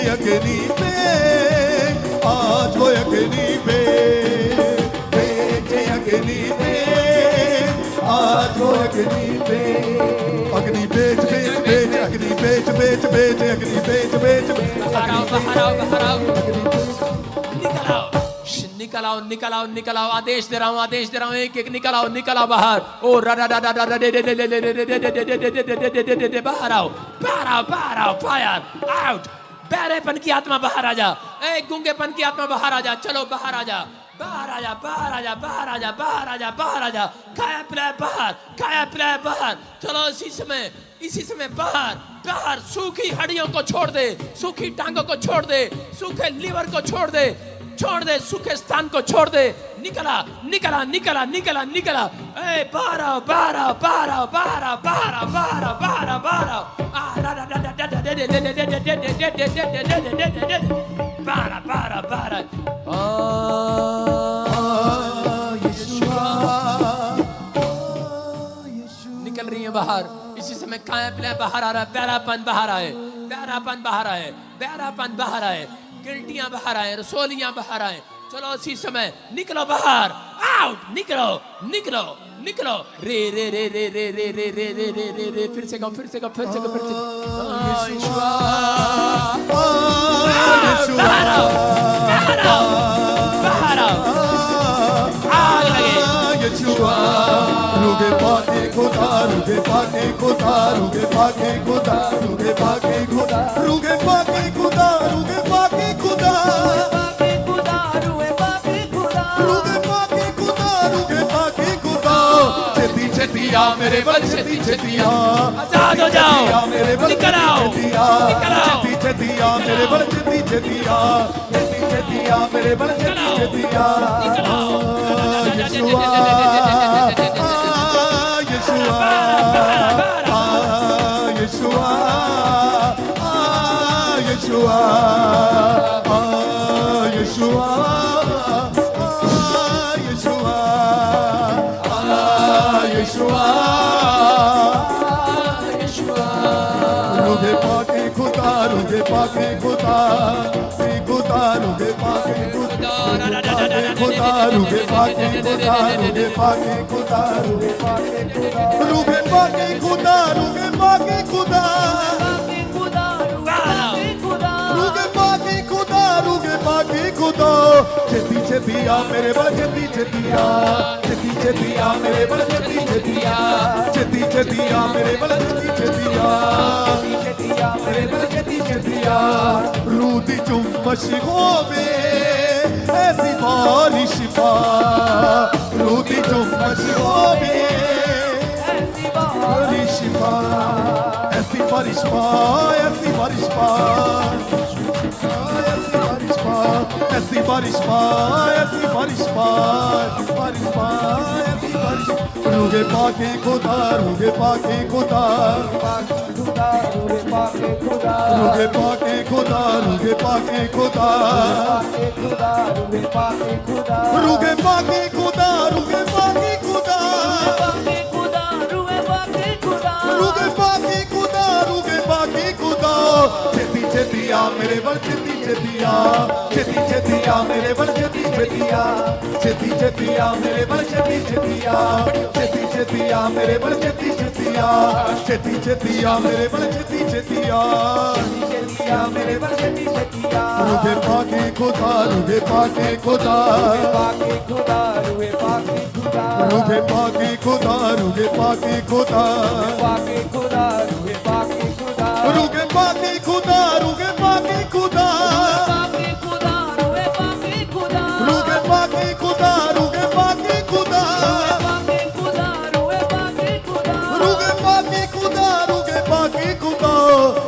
अग्नि पे, आज वो अग्नि पे, भेजे अग्नि पे आज वो अग्नि पे। अग्नि बेच बेच बेच, अग्नि बेच बेच बेच, अग्नि बेच बेच बेच। बाहर आओ, बाहर आओ, बाहर आओ, निकल आओ। निकल आओ निकल आओ निकल आओ, आदेश दे रहा हूं आदेश दे रहा हूं, एक एक निकल आओ निकल आओ बाहर। ओ बाहर आओ बाहर आओ बाहर आओ, फायर आउट। बहरेपन की आत्मा बाहर आ जा, ए गूंगेपन की आत्मा बाहर आ जा, चलो बाहर आ जा बाहर आ जा बाहर आ जा बाहर आ जा बाहर आ जा बाहर आ जा, खाया पिलाया बाहर खाया पिलाया बाहर। चलो इसी समय बाहर बाहर। सूखी हड्डियों को छोड़ दे, सूखी टांगों को छोड़ दे, सूखे लीवर को छोड़ दे सूखे स्थान को छोड़ दे। निकला निकला निकला निकला निकला, ए बाहर आओ बाहर आओ बाहर आओ बाहर आओ बाहर आओ बाहर आओ बाहर आओ बाहर आओ बाहर बाहर बाहर। निकल रही है बाहर, इसी समय खाया पिलाया बाहर आ रहा है, प्यारापन बाहर आए, प्यारापन बाहर आए, प्यारापन बाहर आए, गिल्टियां बाहर आए, रसोलियां बाहर आए। चलो इसी समय निकलो बाहर, आउट, निकलो निकलो निकलो। रे रे रे रे रे रे रे रे रे रे रे रे, फिर से गाओ फिर से गाओ फिर से गाओ फिर से। बाहर आओ बाहर आओ बाहर आओ, आग लगे। रुगे पाके खुदा रुगे पाके खुदा रुगे पाके खुदा रुगे पाके खुदा रुगे पाके खुदा रुगे पाके खुदा रुगे पाके खुदा रुगे पाके खुदा। छेती छेती आ मेरे बल छेती छेती आ, आजाद हो जाओ निकल आओ निकल आओ। छेती छेती आ मेरे बल छेती छेती आ, छेती छेती आ मेरे बल छेती छेती आ। यीशुआ Yeshua, Yeshua, Yeshua, Yeshua, Yeshua, Yeshua. रुगे पाके खुदा, रुगे पाके खुदा, खुदा रुगे पाके खुदा, खुदा रुगे पाके खुदा, रुगे पाके खुदा, रुगे पाके खुदा, रुगे पाके खुदा, रुगे पाके खुदा, रुगे पाके खुदा, रुगे पाके खुदा। छेती छेती आ मेरे बल छेती छेती आ, छेती छेती आ मेरे बल छेती छेती आ, छेती छेती आ मेरे बल छेती छेती आ, छेती आ मेरे बल छेती छेती आ। रूदी चुम्बश होवे ऐसी बारिश पा, रूदी चुम्बश होवे ऐसी बारिश पा, ऐसी बारिश पा, ऐसी बारिश पा, ऐसी बारिश पा, ऐसी बारिश पा, ऐसी बारिश पा, बारिश पा, ऐसी बारिश। रुगे पाके खुदा, रुगे पाके खुदा, रुगे पाके खुदा, रुगे पाके खुदा, रुगे पाके खुदा, रुगे पाके खुदा, रुगे पाके खुदा, रुगे पाके खुदा, रुगे पाके खुदा, रुगे पाके खुदा, रुगे पाके खुदा। छेती छेती आ मेरे बल छेती छेती आ, छेती छेती आ मेरे बल छेती छेती आ, छेती छेती आ मेरे बल छेती छेती आ, छेती छेती आ मेरे बल छेती छेती आ, छेती छेती आ मेरे बल छेती छेती आ, छेती आ मेरे बल छेती छेती आ। रुगे पाके खुदा, रुगे पाके खुदा, पाके खुदा, रुगे पाके खुदा, रुगे पाके खुदा, रुगे पाके खुदा, पाके खुदा, रुगे पाके खुदा, रुगे पाके खुदा, रुगे पाके खुदा, पाके खुदा, रुगे पाके खुदा, रुगे पाके खुदा, रुगे पाके खुदा, पाके खुदा, रुगे पाके खुदा, रुगे पाके खुदा, रुगे पाके खुदा।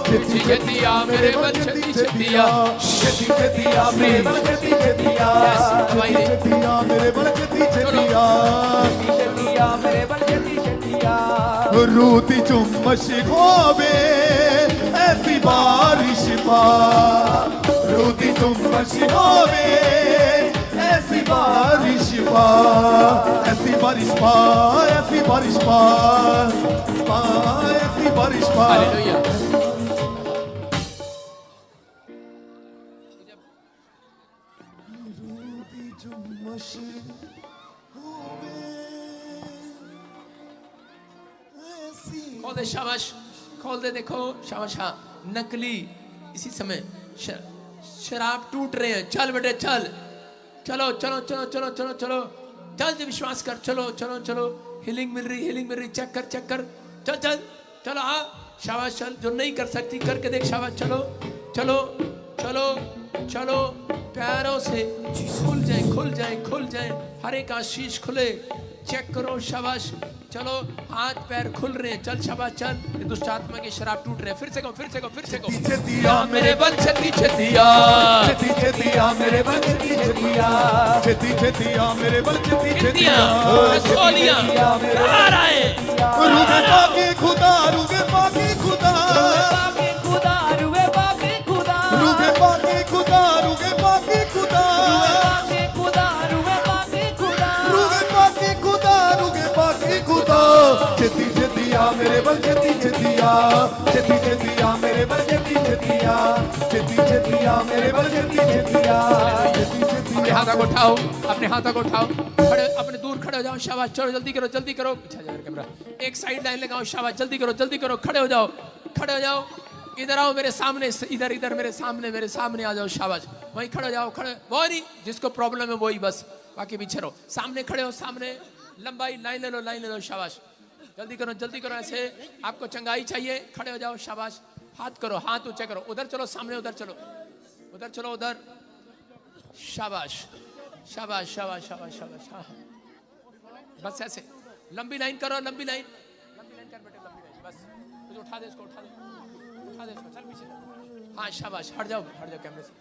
छेती छेती आ मेरे बल छेती छेती आ, छेती छेती आ मेरे बल छेती छेती आ, छेती छेती आ मेरे बल छेती छेती आ, छेती आ मेरे बल छेती छेती आ। रूती चुम्बश होवे ऐसी बारिश पा, रूती चुम्बश होवे ऐसी बारिश पा, ऐसी बारिश पा, ऐसी बारिश पा, ऐसी बारिश पा। हालेलुया। खोल दे शाबाश, खोल दे, देखो शाबाश। हाँ नकली इसी समय शराब टूट रहे हैं, चल बेटे चल चलो चलो चलो चलो चलो चलो जल्दी विश्वास कर, चलो चलो चलो, हीलिंग मिल रही, चेक कर चल चल चलो, हाँ शाबाश, चल, जो नहीं कर सकती करके देख, शाबाश, चलो चलो चलो चलो, पैरों से खुल जाए, हर एक आशीष खुले, चेक करो, शाबाश, चलो, हाथ पैर खुल रहे हैं, चल शाबाश, चल, दुष्ट आत्मा के शराब टूट रहे हैं, फिर से कहो छतिया मेरे बल छतिया छतिया मेरे बल छतिया मेरे बल छतिया रसोलियां आ रहे हैं, रुगे बाकी खुदा रुगे बाकी खुदा रुए बाकी खुदा रुगे बाकी खुदा रुगे बाकी खुदा रुए बाकी खुदा रुगे बाकी खुदा रुगे बाकी खुदा छतिया मेरे बल छतिया मेरे बल छतिया मेरे बल छतिया अपने हाथों को उठाओ, खड़े, अपने दूर खड़े हो जाओ, शाबाश, चलो जल्दी करो, पीछे जाओ कैमरा, एक साइड लाइन लगाओ, शाबाश, जल्दी करो, खड़े हो जाओ, इधर आओ मेरे सामने, इधर मेरे सामने आ जाओ, शाबाश, वहीं खड़े हो जाओ, वो नहीं जिसको प्रॉब्लम है वही, बस बाकी पीछे रहो, सामने खड़े हो, सामने लंबाई लाइन ले लो, शाबाश, जल्दी करो, ऐसे आपको चंगाई चाहिए, खड़े हो जाओ, शाबाश, हाथ ऊंचे करो, उधर चलो, सामने उधर चलो, शाबाश, हाँ, बस ऐसे लंबी लाइन करो, लंबी लाइन कर बेटे, बस तुझे उठा दे इसको, चल पीछे, हाँ शाबाश, हट जाओ कैमरे से,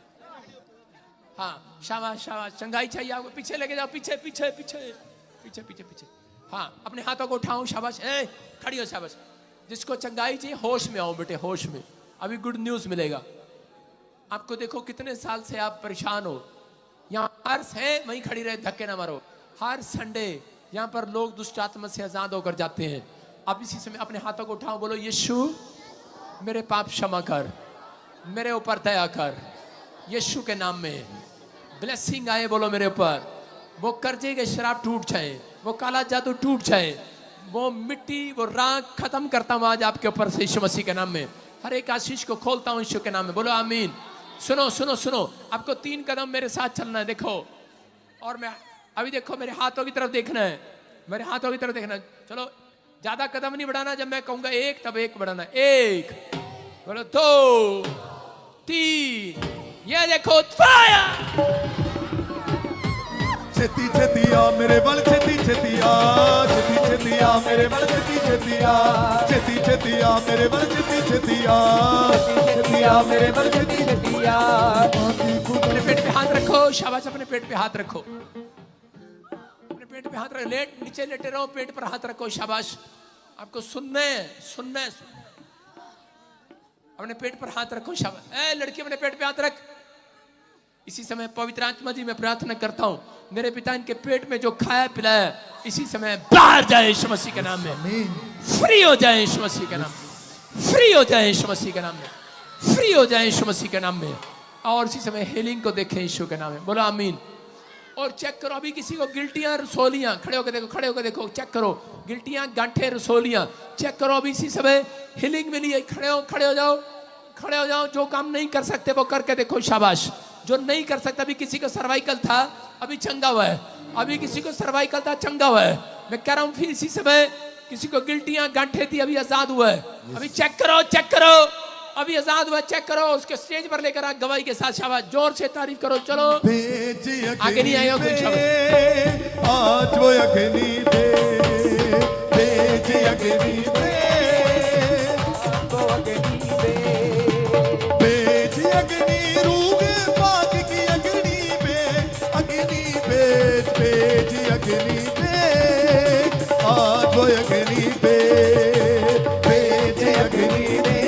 हाँ शाबाश, चंगाई चाहिए आपको, पीछे लेके जाओ, पीछे, हाँ अपने हाथों को उठाओ, शाबाश, खड़ी हो, शाबाश, जिसको चंगाई चाहिए होश में आओ बेटे, होश में, अभी गुड न्यूज मिलेगा आपको। देखो कितने साल से आप परेशान हो, यहाँ हर है वहीं खड़ी रहे, धक्के ना मारो, हर संडे यहाँ पर लोग दुष्ट आत्मा से आजाद होकर जाते हैं। अब इसी समय अपने हाथों को उठाओ, बोलो यीशु मेरे पाप क्षमा कर, मेरे ऊपर दया कर, यीशु के नाम में ब्लेसिंग आए, बोलो मेरे ऊपर, वो कर्जे के शराब टूट जाए, वो काला जादू टूट जाए, वो मिट्टी, वो राख खत्म करता हूँ आज आपके ऊपर से यीशु मसीह के नाम में, हर एक आशीष को खोलता हूँ यीशु के नाम में, बोलो आमीन। सुनो, आपको 3 कदम मेरे साथ चलना है, देखो, और मैं अभी देखो मेरे हाथों की तरफ देखना है, चलो ज्यादा कदम नहीं बढ़ाना, जब मैं कहूंगा 1 तब 1 बढ़ाना, 1 बोलो, 2 3, ये देखो फायर, छतिया मेरे बल छतिया मेरे बल छतिया मेरे बल छतिया मेरे बल छतिया। अपने पेट पे हाथ रखो, शाबाश, अपने पेट पे हाथ रखो, नीचे लेटे रहो, पेट पर हाथ रखो, शाबाश, आपको सुनना है, अपने पेट पर हाथ रखो, शाबाश, लड़की अपने पेट पे हाथ रख। इसी समय पवित्र आत्मा जी मैं प्रार्थना करता हूँ, मेरे पिता इनके पेट में जो खाया पिलाया इसी समय बाहर जाए यीशु मसीह के नाम में, फ्री हो जाए यीशु मसीह के नाम में, फ्री हो जाए यीशु मसीह के नाम में, फ्री हो जाए यीशु मसीह के नाम में, और इसी समय हीलिंग को देखें यीशु के नाम में, बोलो आमीन। और चेक करो, अभी किसी को गिल्टियां रसोलियां, खड़े होकर देखो, चेक करो, गिल्टियां गांठे रसोलियां, चेक करो, अभी इसी समय हीलिंग मिली है, खड़े हो जाओ, जो काम नहीं कर सकते वो करके देखो, शाबाश, जो नहीं कर सकता, अभी किसी को सर्वाइकल था अभी चंगा हुआ है, अभी किसी को सर्वाइकल था चंगा हुआ है, मैं कह रहा हूँ फिर इसी समय किसी को गिल्टियां गांठे थी अभी आजाद हुआ है, अभी चेक करो, अभी आजाद हुआ, चेक करो, उसके स्टेज पर लेकर आ गवाही के साथ, शाबाश, जोर से तारीफ करो, चलो आगे नहीं आएगा कुछ, आज वो अग्नि दे, भेज अग्नि दे, तो अग्नि दे, भेज अग्नि, रूगे पाक की अग्नि पे, भेज अग्नि दे, आज वो अग्नि दे, भेज अग्नि दे,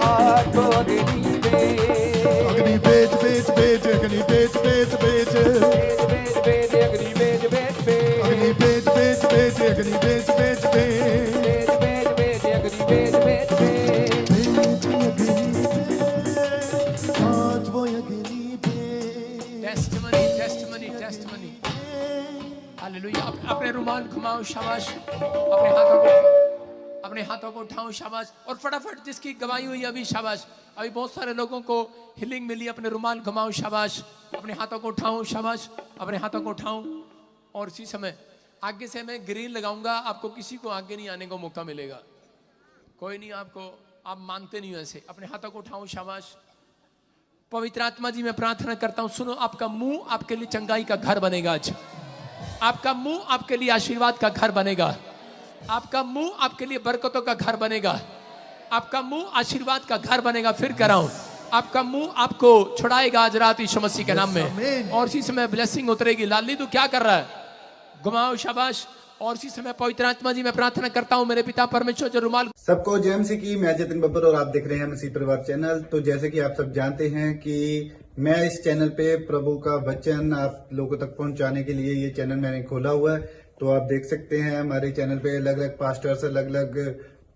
आज वो अग्नि दे, अग्नि भेज, अग्नि भेज, अग्नि भेज, अग्नि आज वो अग्नि टेस्टिमनी, हालेलुया। अपने रुमाल घुमाओ, शाबाश, अपने हाथों को उठाऊं, शाबाश। और फटाफट जिसकी गवाही हुई अभी, शाबाश। अभी बहुत सारे लोगों को हीलिंग मिली, अपने रुमाल घुमाऊं, शाबाश। अपने हाथों को उठाऊं, शाबाश। अपने हाथों को उठाऊं। और इसी समय आगे से मैं ग्रीन लगाऊंगा, आपको किसी को आगे नहीं आने को मौका मिलेगा। कोई नहीं, आपको, आप मानते नहीं हो ऐसे। अपने हाथों को उठाऊं, शाबाश। पवित्र आत्मा जी, मैं प्रार्थना करता हूं, सुनो, आपका मुंह आपके लिए चंगाई का घर बनेगा आज। आपका मुंह आपके लिए आशीर्वाद का घर बनेगा। आपका मुंह आपके लिए बरकतों का घर बनेगा। आपका मुंह आशीर्वाद का घर बनेगा। फिर कराऊं, आपका मुंह आपको छुड़ाएगा आज रात यीशु मसीह के नाम में। और इसी समय ब्लेसिंग उतरेगी। लाली तू क्या कर रहा है? घुमाओ, शाबाश। और इसी समय पवित्र आत्मा जी, मैं प्रार्थना करता हूं, मेरे पिता परमेश्वर, जो रुमाल। सबको जय मसीह की। मैं जतिन बब्बर और आप देख रहे हैं मसीह परिवार चैनल। तो जैसे कि आप सब जानते हैं कि मैं इस चैनल पे प्रभु का वचन आप लोगों तक पहुंचाने के लिए ये चैनल मैंने खोला हुआ है। तो आप देख सकते हैं हमारे चैनल पे अलग अलग पास्टर्स, अलग अलग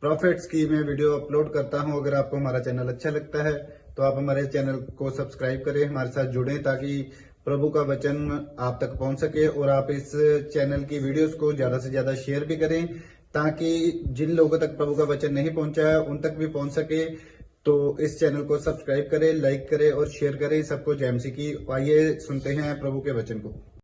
प्रॉफिट्स की मैं वीडियो अपलोड करता हूं। अगर आपको हमारा चैनल अच्छा लगता है तो आप हमारे चैनल को सब्सक्राइब करें, हमारे साथ जुड़ें, ताकि प्रभु का वचन आप तक पहुंच सके। और आप इस चैनल की वीडियोस को ज्यादा से ज्यादा शेयर भी करें, ताकि जिन लोगों तक प्रभु का वचन नहीं पहुंचा है उन तक भी पहुंच सके। तो इस चैनल को सब्सक्राइब करें, लाइक करें और शेयर करें। सबको जय मसीह की। आइए सुनते हैं प्रभु के वचन को।